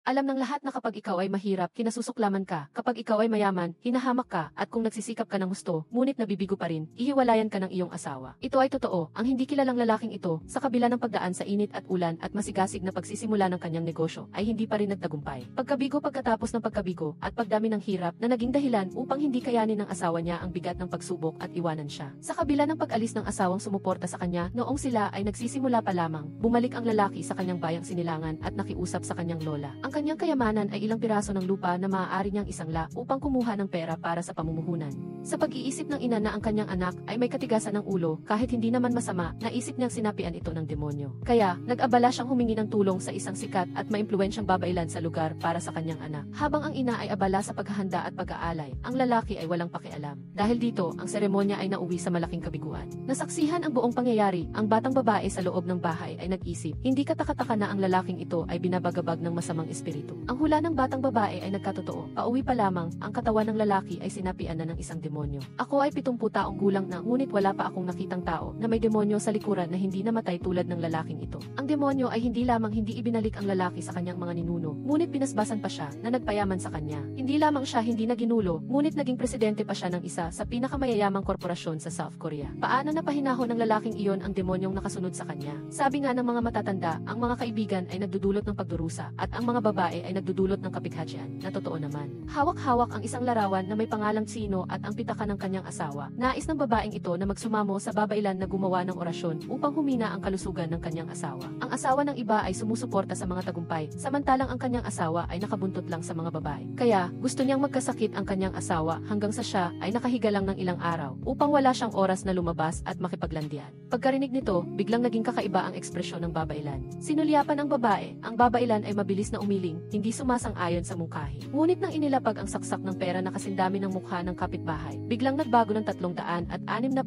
Alam ng lahat na kapag ikaw ay mahirap, kinasusuklaman ka, kapag ikaw ay mayaman, hinahamak ka, at kung nagsisikap ka ng husto, ngunit nabibigo pa rin, ihiwalayan ka ng iyong asawa. Ito ay totoo, ang hindi kilalang lalaking ito, sa kabila ng pagdaan sa init at ulan at masigasig na pagsisimula ng kanyang negosyo, ay hindi pa rin nagtagumpay. Pagkabigo pagkatapos ng pagkabigo, at pagdami ng hirap na naging dahilan upang hindi kayanin ng asawa niya ang bigat ng pagsubok at iwanan siya. Sa kabila ng pag-alis ng asawang sumuporta sa kanya, noong sila ay nagsisimula pa lamang, bumalik ang lalaki sa kanyang bayang Sinilangan at nakiusap sa kanyang lola. Ang kanyang kayamanan ay ilang piraso ng lupa na maaari niyang isangla upang kumuha ng pera para sa pamumuhunan. Sa pag-iisip ng ina na ang kanyang anak ay may katigasan ng ulo, kahit hindi naman masama, naisip niyang sinapian ito ng demonyo. Kaya, nag-abala siyang humingi ng tulong sa isang sikat at maimpluwensyang babailan sa lugar para sa kanyang anak. Habang ang ina ay abala sa paghahanda at pag-aalay, ang lalaki ay walang pakialam. Dahil dito, ang seremonya ay nauwi sa malaking kabiguan. Nasaksihan ang buong pangyayari, ang batang babae sa loob ng bahay ay nag-isip, hindi katakataka na ang lalaking ito ay binabagabag ng masamang espiritu. Ang hula ng batang babae ay nagkatotoo, pauwi pa lamang, ang katawan ng lalaki ay sinapian na ng isang demonyo. Ako ay 70 taong gulang na, ngunit wala pa akong nakitang tao na may demonyo sa likuran na hindi namatay tulad ng lalaking ito. Ang demonyo ay hindi lamang hindi ibinalik ang lalaki sa kanyang mga ninuno, ngunit pinasbasan pa siya na nagpayaman sa kanya. Hindi lamang siya hindi naginulo, ngunit naging presidente pa siya ng isa sa pinakamayayamang korporasyon sa South Korea. Paano napahinahon ng lalaking iyon ang demonyong nakasunod sa kanya? Sabi nga ng mga matatanda, ang mga kaibigan ay nagdudulot ng pagdurusa at ang mga babae ay nagdudulot ng kapighatsyan, na totoo naman. Hawak-hawak ang isang larawan na may pangalang Chino at ang pitaka ng kanyang asawa. Nais ng babaeng ito na magsumamo sa babailan na gumawa ng orasyon upang humina ang kalusugan ng kanyang asawa. Ang asawa ng iba ay sumusuporta sa mga tagumpay, samantalang ang kanyang asawa ay nakabuntot lang sa mga babae. Kaya, gusto niyang magkasakit ang kanyang asawa hanggang sa siya ay nakahiga lang ng ilang araw upang wala siyang oras na lumabas at makipaglandian. Pagkarinig nito, biglang naging kakaiba ang ekspresyon ng babailan. Sinulyapan ng babae, ang babailan ay mabilis na umiling, hindi sumasang-ayon sa mungkahi. Ngunit nang inilapag ang saksak ng pera na kasindami ng mukha ng kapitbahay, biglang nagbago ng 360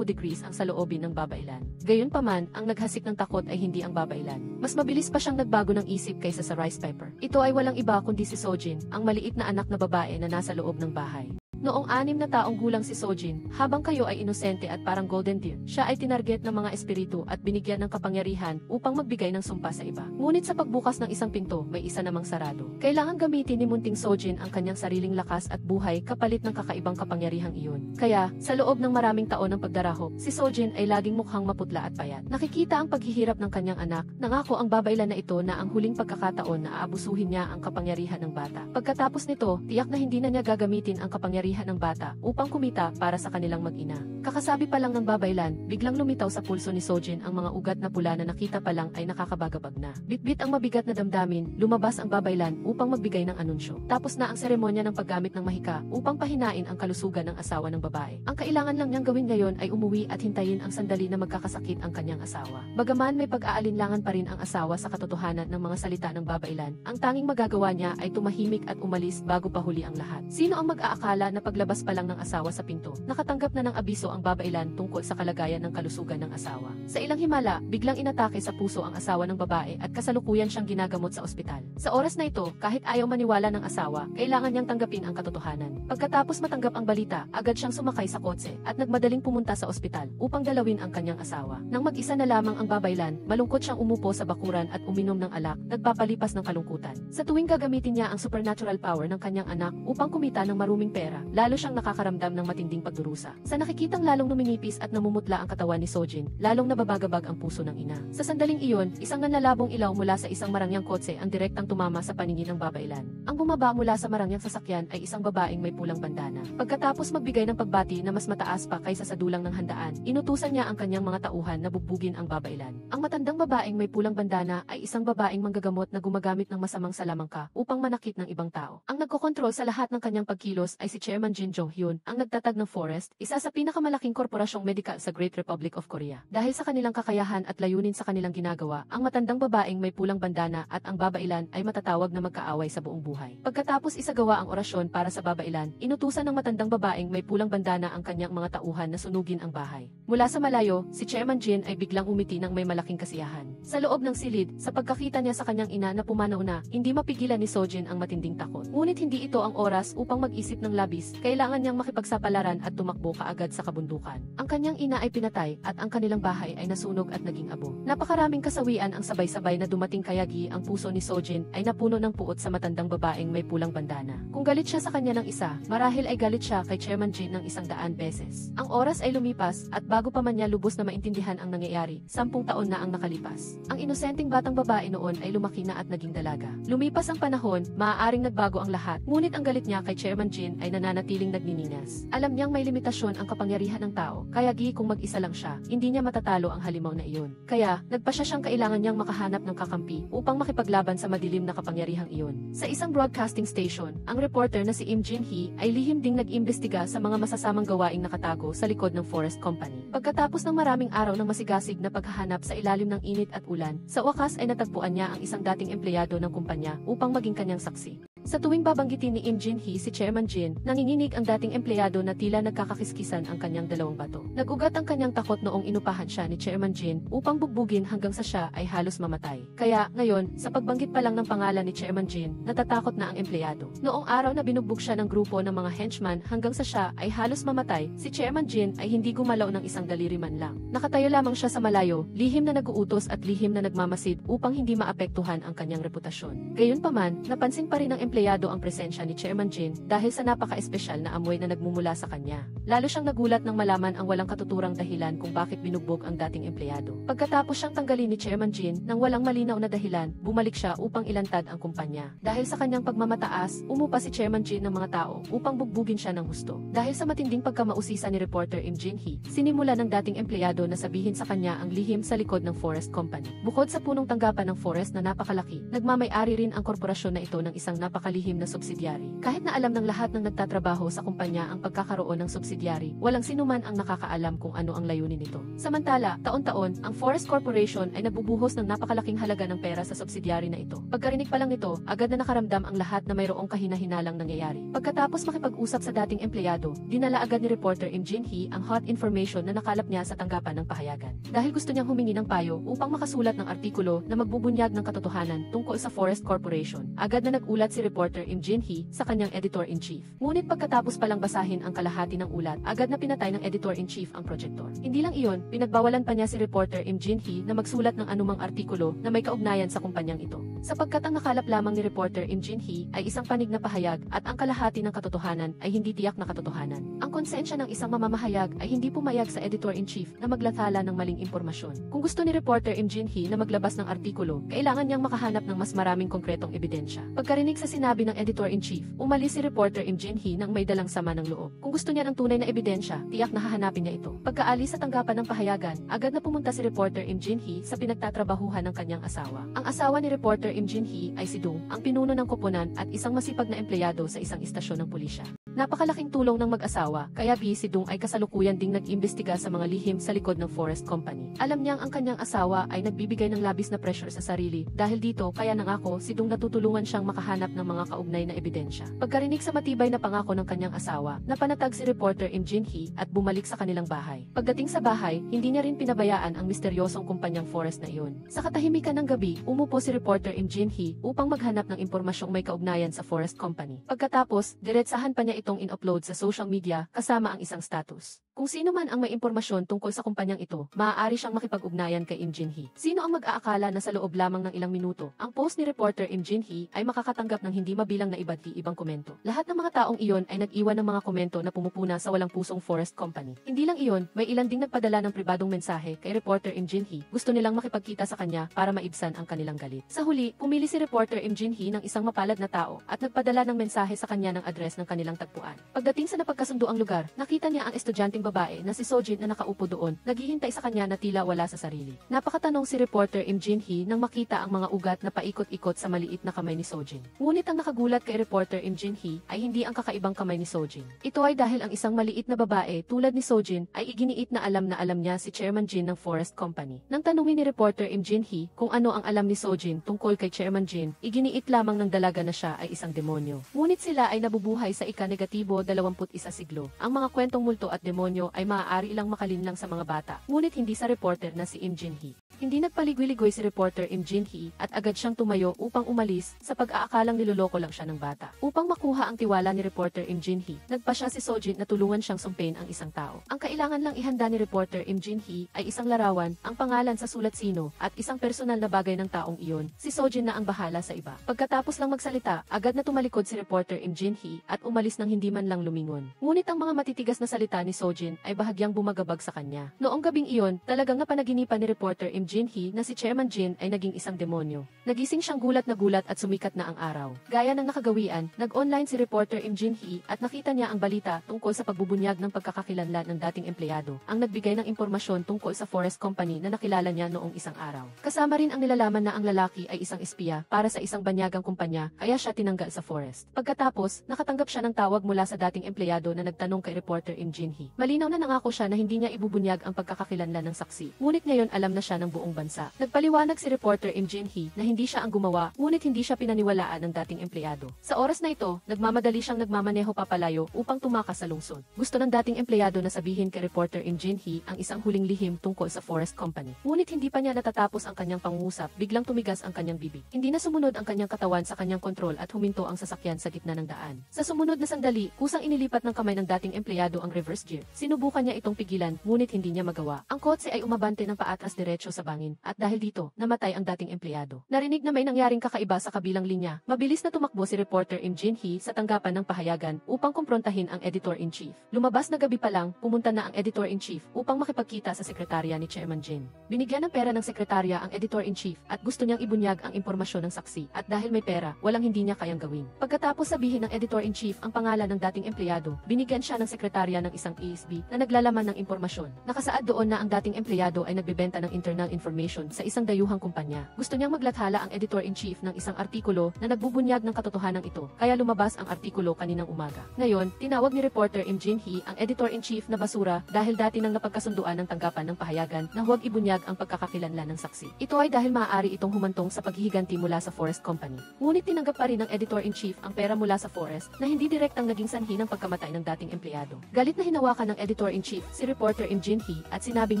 degrees ang saloobin ng babailan. Gayunpaman, ang naghasik ng takot ay hindi ang babailan. Mas mabilis pa siyang nagbago ng isip kaysa sa rice paper. Ito ay walang iba kundi si Sojin, ang maliit na anak na babae na nasa loob ng bahay. Noong 6 na taong gulang si Sojin, habang kayo ay inosente at parang golden deer, siya ay tinarget ng mga espiritu at binigyan ng kapangyarihan upang magbigay ng sumpa sa iba. Ngunit sa pagbukas ng isang pinto, may isa namang sarado. Kailangan gamitin ni munting Sojin ang kanyang sariling lakas at buhay kapalit ng kakaibang kapangyarihang iyon. Kaya, sa loob ng maraming taon ng pagdarahop, si Sojin ay laging mukhang maputla at payat. Nakikita ang paghihirap ng kanyang anak, nangako ang babailan na ito na ang huling pagkakataon na aabusuhin niya ang kapangyarihan ng bata. Pagkatapos nito, tiyak na hindi na niya gagamitin ang kapangyarihan ng bata upang kumita para sa kanilang mag-ina. Kakasabi pa lang ng babailan, biglang lumitaw sa pulso ni Sojin ang mga ugat na pula na nakita pa lang ay nakakabagabag na. Bitbit ang mabigat na damdamin, lumabas ang babailan upang magbigay ng anunsyo. Tapos na ang seremonya ng paggamit ng mahika upang pahinain ang kalusugan ng asawa ng babae. Ang kailangan lang niyang gawin ngayon ay umuwi at hintayin ang sandali na magkakasakit ang kanyang asawa. Bagaman may pag-aalinlangan pa rin ang asawa sa katotohanan ng mga salita ng babailan, ang tanging magagawa niya ay tumahimik at umalis bago pa huli ang lahat. Sino ang mag-aakala na paglabas pa lang ng asawa sa pinto, nakatanggap na ng abiso ang babailan tungkol sa kalagayan ng kalusugan ng asawa. Sa ilang himala, biglang inatake sa puso ang asawa ng babae at kasalukuyan siyang ginagamot sa ospital. Sa oras na ito, kahit ayaw maniwala ng asawa, kailangan niyang tanggapin ang katotohanan. Pagkatapos matanggap ang balita, agad siyang sumakay sa kotse at nagmadaling pumunta sa ospital upang dalawin ang kanyang asawa. Nang mag-isa na lamang ang babailan, malungkot siyang umupo sa bakuran at uminom ng alak, nagpapalipas ng kalungkutan. Sa tuwing gagamitin niya ang supernatural power ng kanyang anak upang kumita ng maruming pera, lalo siyang nakakaramdam ng matinding pagdurusa. Sa nakikitang lalong numinipis at namumutla ang katawan ni Sojin, lalong nababagabag ang puso ng ina. Sa sandaling iyon, isang nanlalabong ilaw mula sa isang marangyang kotse ang direktang tumama sa paningin ng babailan. Ang bumaba mula sa marangyang sasakyan ay isang babaeng may pulang bandana. Pagkatapos magbigay ng pagbati na mas mataas pa kaysa sa dulang ng handaan, inutusan niya ang kanyang mga tauhan na bugbugin ang babailan. Ang matandang babaeng may pulang bandana ay isang babaeng manggagamot na gumagamit ng masamang salamangka upang manakit ng ibang tao. Ang nagkokontrol sa lahat ng kanyang pagkilos ay si Chairman Jin Jong-hyun, ang nagtatag ng Forest, isa sa pinakamalaking korporasyong medikal sa Great Republic of Korea. Dahil sa kanilang kakayahan at layunin sa kanilang ginagawa, ang matandang babaeng may pulang bandana at ang babailan ay matatawag na magkaaway sa buong buhay. Pagkatapos isagawa ang orasyon para sa babailan, inutusan ng matandang babaeng may pulang bandana ang kanyang mga tauhan na sunugin ang bahay. Mula sa malayo, si Chairman Jin ay biglang umiti ng may malaking kasiyahan. Sa loob ng silid, sa pagkakita niya sa kanyang ina na pumanaw na, hindi mapigilan ni Sojin ang matinding takot. Ngunit hindi ito ang oras upang mag-isip ng labis, kailangan niyang makipagsapalaran at tumakbo kaagad sa kabundukan. kabundukan. Ang kanyang ina ay pinatay at ang kanilang bahay ay nasunog at naging abo. Napakaraming kasawian ang sabay-sabay na dumating kaya ang puso ni Sojin ay napuno ng puot sa matandang babaeng may pulang bandana. Kung galit siya sa kanya ng isa, marahil ay galit siya kay Chairman Jin ng 100 beses. Ang oras ay lumipas at bago pa man niya lubos na maintindihan ang nangyayari, 10 taon na ang nakalipas. Ang inosenteng batang babae noon ay lumaki na at naging dalaga. Lumipas ang panahon, maaaring nagbago ang lahat, ngunit ang galit niya kay Chairman Jin ay nananatiling nagniningas. Alam niyang may limitasyon ang kapangyarihan ng tao, kaya kung mag-isa lang siya, hindi niya matatalo ang halimaw na iyon. Kaya, nagpa siya siyang kailangan niyang makahanap ng kakampi upang makipaglaban sa madilim na kapangyarihang iyon. Sa isang broadcasting station, ang reporter na si Im Jin-hee ay lihim ding nag-imbestiga sa mga masasamang gawaing nakatago sa likod ng Forest Company. Pagkatapos ng maraming araw ng masigasig na paghahanap sa ilalim ng init at ulan, sa wakas ay natagpuan niya ang isang dating empleyado ng kumpanya upang maging kanyang saksi. Sa tuwing babanggitin ni Im Jin-hee si Chairman Jin, nanginginig ang dating empleyado na tila nagkakakiskisan ang kanyang dalawang bato. Nag-ugat ang kanyang takot noong inupahan siya ni Chairman Jin upang bugbugin hanggang sa siya ay halos mamatay. Kaya, ngayon, sa pagbanggit pa lang ng pangalan ni Chairman Jin, natatakot na ang empleyado. Noong araw na binugbog siya ng grupo ng mga henchman hanggang sa siya ay halos mamatay, si Chairman Jin ay hindi gumalaw ng isang daliri man lang. Nakatayo lamang siya sa malayo, lihim na nag-uutos at lihim na nagmamasid upang hindi maapektuhan ang kanyang reputasyon. Gayunpaman, napansin pa rin ng empleyado ang presensya ni Chairman Jin dahil sa napaka-espesyal na amoy na nagmumula sa kanya. Lalo siyang nagulat nang malaman ang walang katuturang dahilan kung bakit binugbog ang dating empleyado. Pagkatapos siyang tanggalin ni Chairman Jin nang walang malinaw na dahilan, bumalik siya upang ilantad ang kumpanya. Dahil sa kanyang pagmamataas, umupa si Chairman Jin ng mga tao upang bugbugin siya ng husto. Dahil sa matinding pagkamausisa ni reporter Im Jin-hee, sinimula ng dating empleyado na sabihin sa kanya ang lihim sa likod ng Forest Company. Bukod sa punong tanggapan ng Forest na napakalaki, nagmamay-ari rin ang korporasyon na ito ng isang napakalihim na subsidiary. Kahit na alam ng lahat ng nagtatrabaho sa kumpanya ang pagkakaroon ng subsidiary, walang sinuman ang nakakaalam kung ano ang layunin nito. Samantala, taon-taon, ang Forest Corporation ay nabubuhos ng napakalaking halaga ng pera sa subsidiary na ito. Pagkarinig pa lang nito, agad na nakaramdam ang lahat na mayroong kahina-hinalang nangyayari. Pagkatapos makipag-usap sa dating empleyado, dinala agad ni reporter Im Jin-hee ang hot information na nakalap niya sa tanggapan ng pahayagan. Dahil gusto niyang humingi ng payo upang makasulat ng artikulo na magbubunyag ng katotohanan tungkol sa Forest Corporation, agad na nag-ulat si reporter Im Jin-hee sa kanyang editor-in-chief. Ngunit pagkatapos palang basahin ang kalahati ng ulat, agad na pinatay ng editor-in-chief ang projector. Hindi lang iyon, pinagbawalan pa niya si reporter Im Jin-hee na magsulat ng anumang artikulo na may kaugnayan sa kumpanyang ito. Sapagkat ang nakalap lamang ni reporter Im Jin-hee ay isang panig na pahayag at ang kalahati ng katotohanan ay hindi tiyak na katotohanan. Ang konsensya ng isang mamamahayag ay hindi pumayag sa editor-in-chief na maglathala ng maling impormasyon. Kung gusto ni reporter Im Jin-hee na maglabas ng artikulo, kailangan niyang makahanap ng mas maraming konkretong ebidensya. Pagkarinig sa sinabi ng editor-in-chief, umalis si reporter Im Jin-hee nang may dalang sama ng loob. Kung gusto niya ng tunay na ebidensya, tiyak na hahanapin niya ito. Pagkaalis sa tanggapan ng pahayagan, agad na pumunta si reporter Im Jin-hee sa pinagtatrabahuhan ng kanyang asawa. Ang asawa ni reporter Im Jin-hee ay si Dong, ang pinuno ng koponan at isang masipag na empleyado sa isang istasyon ng pulisya. Napakalaking tulong ng mag-asawa, kaya si Dong ay kasalukuyan ding nag-imbestiga sa mga lihim sa likod ng Forest Company. Alam niyang ang kanyang asawa ay nagbibigay ng labis na pressure sa sarili, dahil dito kaya nangako si Dong natutulungan siyang makahanap ng mga kaugnay na ebidensya. Pagkarinig sa matibay na pangako ng kanyang asawa, napanatag si reporter Im Jin-hee at bumalik sa kanilang bahay. Pagdating sa bahay, hindi niya rin pinabayaan ang misteryosong kumpanyang Forest na iyon. Sa katahimikan ng gabi, umupo si reporter Im Jin-hee upang maghanap ng impormasyong may kaugnayan sa Forest Company. Pagkatapos, diretsahan pa niya itong in-upload sa social media kasama ang isang status. Kung sino man ang may impormasyon tungkol sa kumpanyang ito, maaari siyang makipag-ugnayan kay Im Jin-hee. Sino ang mag-aakala na sa loob lamang ng ilang minuto, ang post ni reporter Im Jin-hee ay makakatanggap ng hindi mabilang na iba't ibang komento. Lahat ng mga taong iyon ay nag-iwan ng mga komento na pumupuna sa walang pusong Forest Company. Hindi lang iyon, may ilan ding nagpadala ng pribadong mensahe kay reporter Im Jin-hee. Gusto nilang makipagkita sa kanya para maibsan ang kanilang galit. Sa huli, pumili si reporter Im Jin-hee ng isang mapalad na tao at nagpadala ng mensahe sa kanya ng address ng kanilang tagpuan. Pagdating sa napagkasunduang lugar, nakita niya ang estudyanteng babae na si Sojin na nakaupo doon, naghihintay sa kanya na tila wala sa sarili. Napakatanong si reporter Im Jin-hee nang makita ang mga ugat na paikot-ikot sa maliit na kamay ni Sojin. Ngunit ang nakagulat kay reporter Im Jin-hee ay hindi ang kakaibang kamay ni Sojin. Ito ay dahil ang isang maliit na babae tulad ni Sojin ay iginiit na alam niya si Chairman Jin ng Forest Company. Nang tanungin ni reporter Im Jin-hee kung ano ang alam ni Sojin tungkol kay Chairman Jin, iginiit lamang ng dalaga na siya ay isang demonyo. Ngunit sila ay nabubuhay sa ika-negatibo 21 siglo. Ang mga kwentong multo at demonyo ay maaari ilang makalinlang sa mga bata, ngunit hindi sa reporter na si Im Jin-hee. Hindi nagpaligoy-ligoy si reporter Im Jin-hee at agad siyang tumayo upang umalis sa pag-aakalang niloloko lang siya ng bata. Upang makuha ang tiwala ni reporter Im Jin-hee, nagpa siya si Sojin na tulungan siyang sumpein ang isang tao. Ang kailangan lang ihanda ni reporter Im Jin-hee ay isang larawan, ang pangalan sa sulat sino, at isang personal na bagay ng taong iyon. Si Sojin na ang bahala sa iba. Pagkatapos lang magsalita, agad na tumalikod si reporter Im Jin-hee at umalis nang hindi man lang lumingon. Ngunit ang mga matitigas na salita ni Sojin ay bahagyang bumagabag sa kanya. Noong gabing iyon, talagang napanaginipan ni reporter Im Jin-hee na si Chairman Jin ay naging isang demonyo. Nagising siyang gulat na gulat at sumikat na ang araw. Gaya ng nakagawian, nag-online si reporter Im Jin-hee at nakita niya ang balita tungkol sa pagbubunyag ng pagkakakilanlan ng dating empleyado, ang nagbigay ng impormasyon tungkol sa forest company na nakilala niya noong isang araw. Kasama rin ang nilalaman na ang lalaki ay isang espiya para sa isang banyagang kumpanya, kaya siya tinanggal sa forest. Pagkatapos, nakatanggap siya ng tawag mula sa dating empleyado na nagtanong kay reporter Im Jin-hee. Malinaw na nangako siya na hindi niya ibubunyag ang pagkakakilanlan ng saksi. Ngunit ngayon alam na siya ng buong bansa. Nagpaliwanag si reporter Im Jin-hee na hindi siya ang gumawa, ngunit hindi siya pinaniwalaan ng dating empleyado. Sa oras na ito, nagmamadali siyang nagmamaneho papalayo upang tumakas sa lungsod. Gusto ng dating empleyado na sabihin kay reporter Im Jin-hee ang isang huling lihim tungkol sa forest company. Ngunit hindi pa niya natatapos ang kanyang pangungusap, biglang tumigas ang kanyang bibig. Hindi na sumunod ang kanyang katawan sa kanyang kontrol at huminto ang sasakyan sa gitna ng daan. Sa sumunod na sandali, kusang inilipat ng kamay ng dating empleyado ang reverse gear. Sinubukan niya itong pigilan, ngunit hindi niya magawa. Ang kotse ay umabante ng paatras diretso sa bangin, at dahil dito, namatay ang dating empleyado. Narinig na may nangyaring kakaiba sa kabilang linya. Mabilis na tumakbo si reporter Im Jin-hee sa tanggapan ng pahayagan upang kumprontahin ang editor-in-chief. Lumabas na gabi pa lang, pumunta na ang editor-in-chief upang makipagkita sa sekretarya ni Chairman Jin. Binigyan ng pera ng sekretarya ang editor-in-chief at gusto niyang ibunyag ang impormasyon ng saksi, at dahil may pera, walang hindi niya kayang gawin. Pagkatapos sabihin ng editor-in-chief ang pangalan ng dating empleyado, binigyan siya ng sekretarya ng isang ESB na naglalaman ng impormasyon. Nakasaad doon na ang dating empleyado ay nagbebenta ng internal information sa isang dayuhang kumpanya. Gusto niyang maglathala ang editor-in-chief ng isang artikulo na nagbubunyag ng katotohanan ito, kaya lumabas ang artikulo kaninang umaga. Ngayon, tinawag ni reporter Im Jin-hee ang editor-in-chief na basura dahil dati nang napagkasunduan ng tanggapan ng pahayagan na huwag ibunyag ang pagkakakilanlan ng saksi. Ito ay dahil maaari itong humantong sa paghihiganti mula sa forest company. Ngunit tinanggap pa rin ng editor-in-chief ang pera mula sa forest na hindi direktang naging sanhi ng pagkamatay ng dating empleyado. Galit na hinawakan ng editor-in-chief si reporter Im Jin-hee at sinabing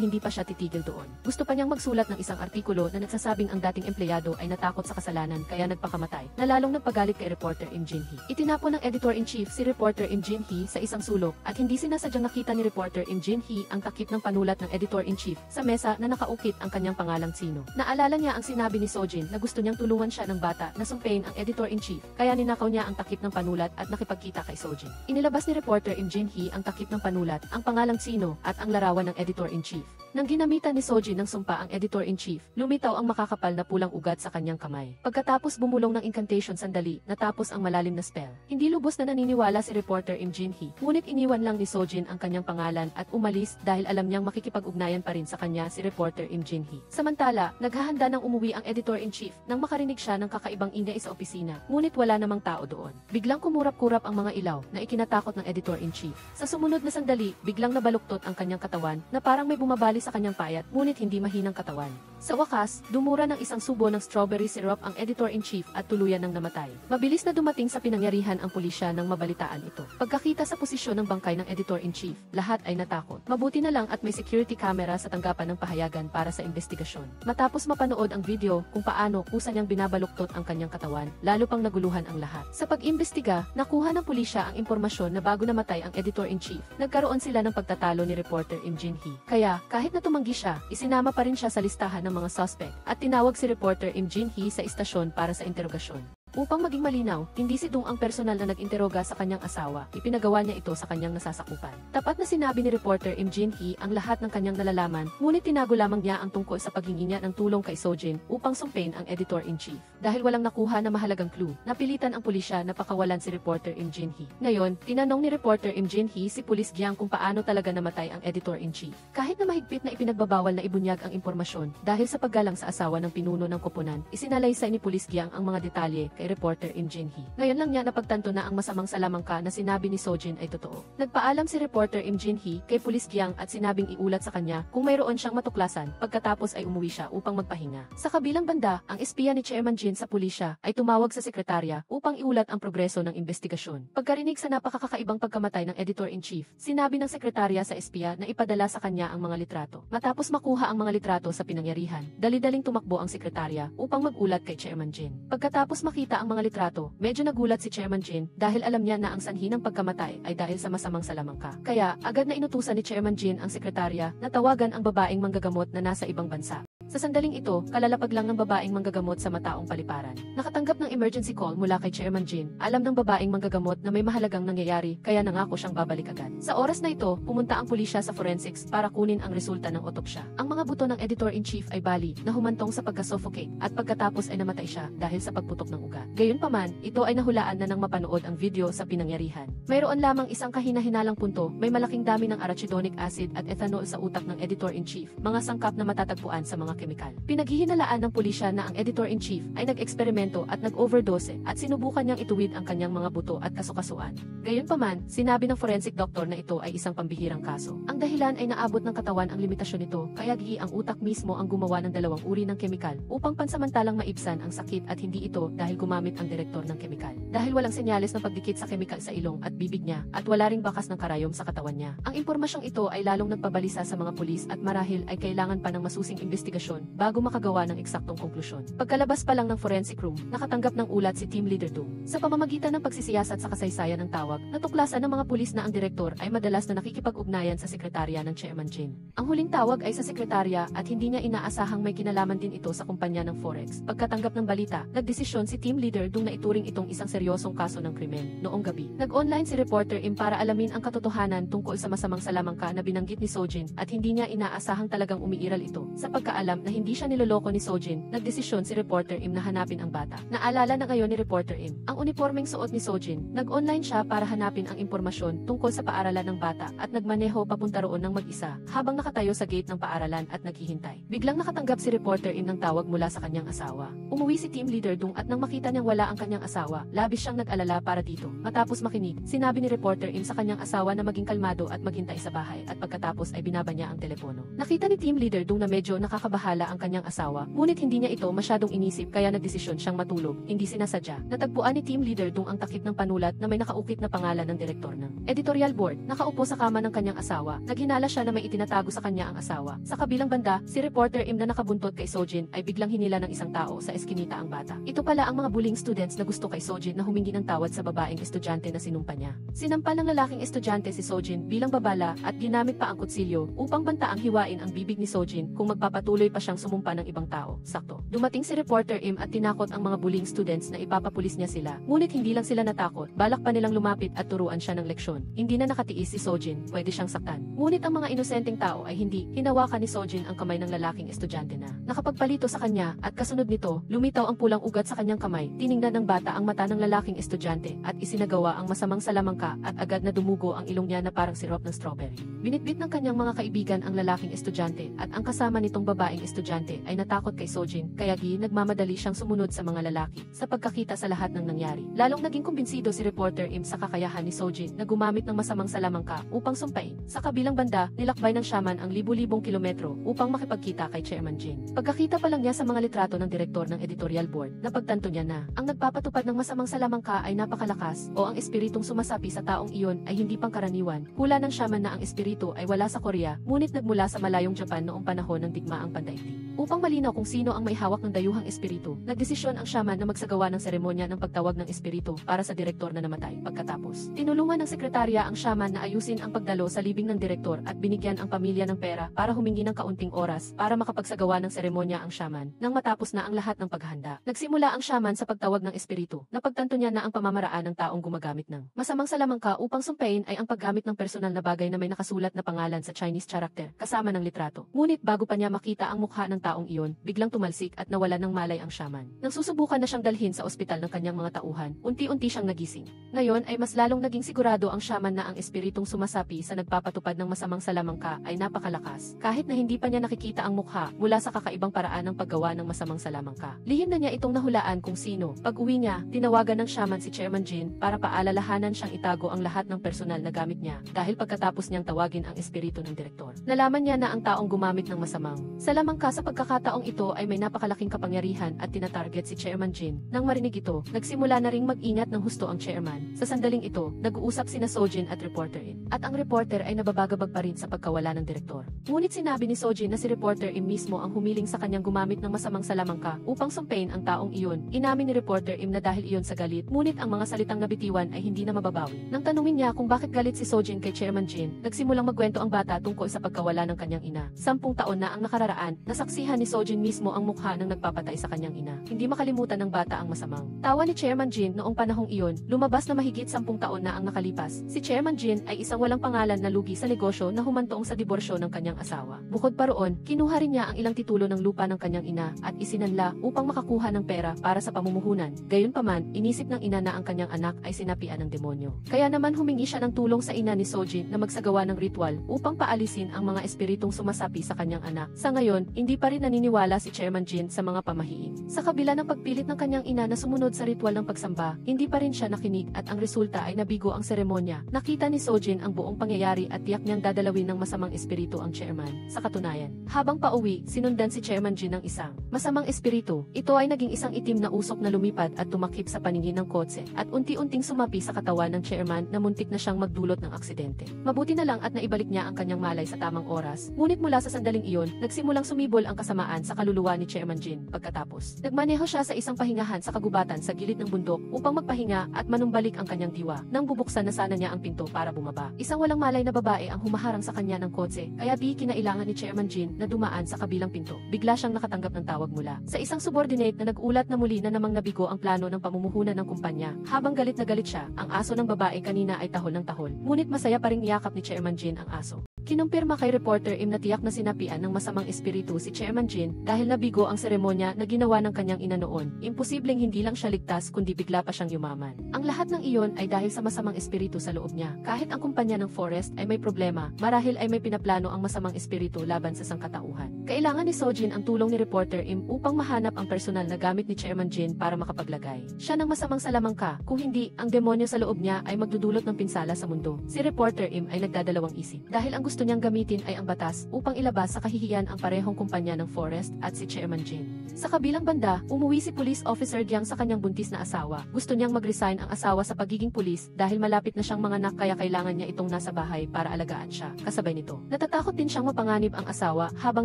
hindi pa siya titigil doon. Gusto pa niyang magsulat ng isang artikulo na nagsasabing ang dating empleyado ay natakot sa kasalanan kaya nagpakamatay, na lalong nagpagalit kay reporter Im Jin-hee. Itinapon ng editor-in-chief si reporter Im Jin-hee sa isang sulok at hindi sinasadyang nakita ni reporter Im Jin-hee ang takip ng panulat ng editor-in-chief sa mesa na nakaukit ang kanyang pangalang sino. Naalala niya ang sinabi ni Sojin na gusto niyang tulungan siya ng bata na sumpein ang editor-in-chief, kaya ninakaw niya ang takip ng panulat at nakipagkita kay Sojin. Inilabas ni reporter Im Jin-hee ang takip ng panulat, ang pangalang sino at ang larawan ng editor-in-chief. Nang ginamitan ni Sojin ng sumpa ang editor-in-chief, lumitaw ang makakapal na pulang ugat sa kanyang kamay. Pagkatapos bumulong ng incantation sandali, natapos ang malalim na spell. Hindi lubos na naniniwala si reporter Im Jin-hee, ngunit iniwan lang ni Sojin ang kanyang pangalan at umalis dahil alam niyang makikipag-ugnayan pa rin sa kanya si reporter Im Jin-hee. Samantala, naghahanda ng umuwi ang editor-in-chief nang makarinig siya ng kakaibang ingay sa opisina, ngunit wala namang tao doon. Biglang kumurap-kurap ang mga ilaw na ikinatakot ng editor-in-chief. Sa sumunod na sandali, biglang nabaluktot ang kanyang katawan na parang may bumabali sa kanyang payat, ngunit hindi mahinang katawan. Sa wakas, dumura ng isang subo ng strawberry syrup ang editor-in-chief at tuluyan ng namatay. Mabilis na dumating sa pinangyarihan ang pulisya nang mabalitaan ito. Pagkakita sa posisyon ng bangkay ng editor-in-chief, lahat ay natakot. Mabuti na lang at may security camera sa tanggapan ng pahayagan para sa investigasyon. Matapos mapanood ang video kung paano kusa niyang binabaluktot ang kanyang katawan, lalo pang naguluhan ang lahat. Sa pag-imbestiga, nakuha ng pulisya ang impormasyon na bago namatay ang editor-in-chief, nagkaroon sila ng pagtatalo ni reporter Im Jin-hee. Kaya, kahit na tumanggi siya, isinama pa rin siya sa listahan ng mga suspect at tinawag si reporter Im Jin-hee sa istasyon para sa interogasyon. Upang maging malinaw, hindi si Dung ang personal na nag-interoga sa kanyang asawa, ipinagawa niya ito sa kanyang nasasakupan. Tapat na sinabi ni reporter Im Jin-hee ang lahat ng kanyang nalalaman, ngunit tinago lamang niya ang tungkol sa paghingi niya ng tulong kay Sojin upang sumpein ang editor-in-chief. Dahil walang nakuha na mahalagang clue, napilitan ang pulisya na pakawalan si reporter Im Jin-hee. Ngayon, tinanong ni reporter Im Jin-hee si Pulis Gyang kung paano talaga namatay ang editor-in-chief. Kahit na mahigpit na ipinagbabawal na ibunyag ang impormasyon, dahil sa paggalang sa asawa ng pinuno ng koponan, isinalaysay ni Pulis Gyang ang mga detalye kay reporter Im Jinhee. Ngayon lang niya napagtanto na ang masamang salamangka na sinabi ni Sojin ay totoo. Nagpaalam si reporter Im Jinhee kay Pulis Gyang at sinabing iulat sa kanya kung mayroon siyang matuklasan, pagkatapos ay umuwi siya upang magpahinga. Sa kabilang banda, ang espiya ni Chairman Jin sa pulisya ay tumawag sa sekretarya upang iulat ang progreso ng investigasyon. Pagkarinig sa napakakakaibang pagkamatay ng editor-in-chief, sinabi ng sekretarya sa espiya na ipadala sa kanya ang mga litrato. Matapos makuha ang mga litrato sa pinangyarihan, dali-daling tumakbo ang sekretarya upang mag-ulat kay Chairman Jin. Pagkatapos makita ang mga litrato, medyo nagulat si Chairman Jin dahil alam niya na ang sanhi ng pagkamatay ay dahil sa masamang salamangka. Kaya, agad na inutusan ni Chairman Jin ang sekretarya na tawagan ang babaeng manggagamot na nasa ibang bansa. Sa sandaling ito, kalalapag lang ng babaeng manggagamot sa mataong paliparan. Nakatanggap ng emergency call mula kay Chairman Jin. Alam ng babaeng manggagamot na may mahalagang nangyayari, kaya nangako siyang babalik agad. Sa oras na ito, pumunta ang pulisya sa forensics para kunin ang resulta ng otopsya. Ang mga buto ng editor-in-chief ay bali na humantong sa pagka-suffocate at pagkatapos ay namatay siya dahil sa pagputok ng ugat. Gayunpaman, ito ay nahulaan na nang mapanood ang video sa pinangyarihan. Mayroon lamang isang kahina-hinalang punto, may malaking dami ng arachidonic acid at ethanol sa utak ng editor-in-chief, mga sangkap na matatagpuan sa mga kemikal. Pinaghihinalaan ng pulisya na ang editor-in-chief ay nag-eksperimento at nag-overdose at sinubukan niyang ituwid ang kanyang mga buto at kasukasuan. Gayunpaman, sinabi ng forensic doctor na ito ay isang pambihirang kaso. Ang dahilan ay naabot ng katawan ang limitasyon nito, kaya ang utak mismo ang gumawa ng dalawang uri ng kemikal upang pansamantalang maibsan ang sakit at hindi ito dahil gumamit ang direktor ng kemikal. Dahil walang senyales ng pagdikit sa kemikal sa ilong at bibig niya at wala ring bakas ng karayom sa katawan niya. Ang impormasyong ito ay lalong nagpabalisa sa mga pulis at marahil ay kailangan pa ng masusing investigasyon bago makagawa ng eksaktong konklusyon. Pagkalabas pa lang ng forensic room, nakatanggap ng ulat si Team Leader Dung. Sa pamamagitan ng pagsisiyasat sa kasaysayan ng tawag, natuklasan ng mga pulis na ang direktor ay madalas na nakikipag-ugnayan sa sekretarya ng Chairman Jin. Ang huling tawag ay sa sekretarya at hindi niya inaasahang may kinalaman din ito sa kumpanya ng Forex. Pagkatanggap ng balita, nagdesisyon si Team Leader Dung na ituring itong isang seryosong kaso ng krimen. Noong gabi, nag-online si reporter Im para alamin ang katotohanan tungkol sa masamang salamangka na binanggit ni Sojin at hindi niya inaasahang talagang umiiral ito. Sa pagkaalam na hindi siya niloloko ni Sojin, nagdesisyon si reporter Im na hanapin ang bata. Naalala na ngayon ni reporter Im ang uniformeng suot ni Sojin. Nag-online siya para hanapin ang impormasyon tungkol sa paaralan ng bata at nagmaneho papunta roon ng mag-isa habang nakatayo sa gate ng paaralan at naghihintay. Biglang nakatanggap si reporter Im ng tawag mula sa kanyang asawa. Umuwi si Team Leader Dung at nang makita niyang wala ang kanyang asawa, labis siyang nag-alala para dito. Matapos makinig, sinabi ni reporter Im sa kanyang asawa na maging kalmado at maghintay sa bahay at pagkatapos ay binaba niya ang telepono. Nakita ni Team Leader Dung na medyo nakakabahala ang kanyang asawa, ngunit hindi niya ito masyadong inisip kaya nagdesisyon siyang matulog, hindi sinasadya. Natagpuan ni Team Leader Dung ang takip ng panulat na may nakaukit na pangalan ng direktor ng editorial board. Nakaupo sa kama ng kanyang asawa, naghinala siya na may itinatago sa kanya ang asawa. Sa kabilang banda, si reporter Im na nakabuntot kay Sojin ay biglang hinila ng isang tao sa eskinita ang bata. Ito pala ang mga bullying students na gusto kay Sojin na humingi ng tawad sa babaeng estudyante na sinumpa niya. Sinampal ng lalaking estudyante si Sojin bilang babala at ginamit pa ang kutsilyo upang bantaang hiwain ang bibig ni Sojin kung magpapatuloy pa siyang sumumpa ng ibang tao. Sakto. Dumating si reporter Im at tinakot ang mga bullying students na ipapapulis niya sila. Ngunit hindi lang sila natakot, balak pa nilang lumapit at turuan siya ng leksyon. Hindi na nakatiis si Sojin, pwede siyang saktan. Ngunit ang mga inosenteng tao ay hindi. Hinawakan ni Sojin ang kamay ng lalaking estudyante na nakapagpalito sa kanya at kasunod nito, lumitaw ang pulang ugat sa kanyang kamay. Tiningnan ng bata ang mata ng lalaking estudyante at isinagawa ang masamang salamangka at agad na dumugo ang ilong niya na parang sirop ng strawberry. Binitbit ng kanyang mga kaibigan ang lalaking estudyante at ang kasama nitong babaeng estudyante ay natakot kay Sojin kaya nagmamadali siyang sumunod sa mga lalaki sa pagkakita sa lahat ng nangyari. Lalong naging kumbinsido si reporter Im sa kakayahan ni Sojin na gumamit ng masamang salamangka upang sumpain. Sa kabilang banda, nilakbay ng shaman ang libu-libong kilometro upang makipagkita kay Chairman Jin. Pagkakita pa lang niya sa mga litrato ng direktor ng editorial board, napagtanto niya na ang nagpapatupad ng masamang salamangka ay napakalakas o ang espiritong sumasapi sa taong iyon ay hindi pangkaraniwan. Hula ng shaman na ang espiritu ay wala sa Korea, ngunit nagmula sa malayong Japan noong panahon ng digmaang pandaigdig. Upang malinaw kung sino ang may hawak ng dayuhang espiritu, nagdesisyon ang shaman na magsagawa ng seremonya ng pagtawag ng espiritu para sa direktor na namatay. Pagkatapos, tinulungan ng sekretarya ang shaman na ayusin ang pagdalo sa libing ng direktor at binigyan ang pamilya ng pera para humingi ng kaunting oras para makapagsagawa ng seremonya ang shaman. Nang matapos na ang lahat ng paghahanda, nagsimula ang shaman sa pagtawag ng espiritu. Napagtanto niya na ang pamamaraan ng taong gumagamit ng masamang salamangka upang sumpain ay ang paggamit ng personal na bagay na may nakasulat na pangalan sa Chinese character kasama ng litrato. Ngunit bago pa niya makita ang mukha ng taong iyon, biglang tumalsik at nawala ng malay ang shaman. Nang susubukan na siyang dalhin sa ospital ng kanyang mga tauhan, unti-unti siyang nagising. Ngayon ay mas lalong naging sigurado ang shaman na ang espiritong sumasapi sa nagpapatupad ng masamang salamangka ay napakalakas, kahit na hindi pa niya nakikita ang mukha mula sa kakaibang paraan ng paggawa ng masamang salamangka. Lihim na niya itong nahulaan kung sino. Pag-uwi niya, tinawagan ng shaman si Chairman Jin para paalalahanan siyang itago ang lahat ng personal na gamit niya dahil pagkatapos niyang tawagin ang espiritu ng direktor. Nalaman niya na ang taong gumamit ng masamang salamangka sa pagkakataong ito ay may napakalaking kapangyarihan at tinatarget si Chairman Jin. Nang marinig ito, nagsimula na ring mag-ingat ng husto ang chairman. Sa sandaling ito, nag-uusap sina Sojin at Reporter Im. At ang reporter ay nababagabag pa rin sa pagkawala ng direktor. Ngunit sinabi ni Sojin na si Reporter Im mismo ang humiling sa kanyang gumamit ng masamang salamangka upang sumpain ang taong iyon. Inamin ni Reporter Im na dahil iyon sa galit, ngunit ang mga salitang nabitiwan ay hindi na mababawi. Nang tanungin niya kung bakit galit si Sojin kay Chairman Jin, nagsimulang magkwento ang bata tungkol sa pagkawala ng kanyang ina. 10 taon na ang nakararaan, nasaksihan ni Sojin mismo ang mukha ng nagpapatay sa kanyang ina. Hindi makalimutan ng bata ang masamang tawa ni Chairman Jin noong panahong iyon. Lumabas na mahigit 10 taon na ang nakalipas. Si Chairman Jin ay isang walang pangalan na lugi sa negosyo na humantoong sa diborsyo ng kanyang asawa. Bukod pa roon, kinuha rin niya ang ilang titulo ng lupa ng kanyang ina at isinanla upang makakuha ng pera para sa pamumuhunan. Gayunpaman, inisip ng ina na ang kanyang anak ay sinapian ng demonyo. Kaya naman humingi siya ng tulong sa ina ni Sojin na magsagawa ng ritual upang paalisin ang mga espiritong sumasapi sa kanyang anak. Sa ngayon, hindi pa rin naniniwala si Chairman Jin sa mga pamahiin. Sa kabila ng pagpilit ng kanyang ina na sumunod sa ritual ng pagsamba, hindi pa rin siya nakinig at ang resulta ay nabigo ang seremonya. Nakita ni Sojin ang buong pangyayari at tiyak niyang dadalawin ng masamang espiritu ang chairman. Sa katunayan, habang pauwi, sinundan si Chairman Jin ng isang masamang espiritu. Ito ay naging isang itim na usok na lumipad at tumakip sa paningin ng kotse at unti-unting sumapi sa katawan ng chairman na muntik na siyang magdulot ng aksidente. Mabuti na lang at naibalik niya ang kanyang malay sa tamang oras. Ngunit mula sa sandaling iyon, nagsimulang sumibol ang kasamaan sa kaluluwa ni Chairman Jin. Pagkatapos, nagmaneho siya sa isang pahingahan sa kagubatan sa gilid ng bundok upang magpahinga at manumbalik ang kanyang diwa. Nang bubuksan na sana niya ang pinto para bumaba, isang walang malay na babae ang humaharang sa kanya ng kotse, kaya kinailangan ni Chairman Jin na dumaan sa kabilang pinto. Bigla siyang nakatanggap ng tawag mula sa isang subordinate na nag-ulat na muli na namang nabigo ang plano ng pamumuhunan ng kumpanya. Habang galit na galit siya, ang aso ng babae kanina ay tahol ng tahol. Ngunit masaya pa ring iyakap ni Chairman Jin ang aso. Kinumpirma kay Reporter Im na tiyak na sinapian ng masamang espiritu si Chairman Jin dahil nabigo ang seremonya na ginawa ng kanyang ina noon. Imposibleng hindi lang siya ligtas kundi bigla pa siyang yumaman. Ang lahat ng iyon ay dahil sa masamang espiritu sa loob niya. Kahit ang kumpanya ng Forest ay may problema, marahil ay may pinaplano ang masamang espiritu laban sa sangkatauhan. Kailangan ni Sojin ang tulong ni Reporter Im upang mahanap ang personal na gamit ni Chairman Jin para makapaglagay siya ng masamang salamangka. Kung hindi, ang demonyo sa loob niya ay magdudulot ng pinsala sa mundo. Si Reporter Im ay nagdadalawang isip dahil ang gusto niyang gamitin ay ang batas upang ilabas sa kahihiyan ang parehong kumpanya ng Forest at si Chairman Jin. Sa kabilang banda, umuwi si Police Officer Jiang sa kanyang buntis na asawa. Gusto niyang mag-resign ang asawa sa pagiging pulis dahil malapit na siyang manganak kaya kailangan niya itong nasa bahay para alagaan siya. Kasabay nito, natatakot din siyang mapanganib ang asawa habang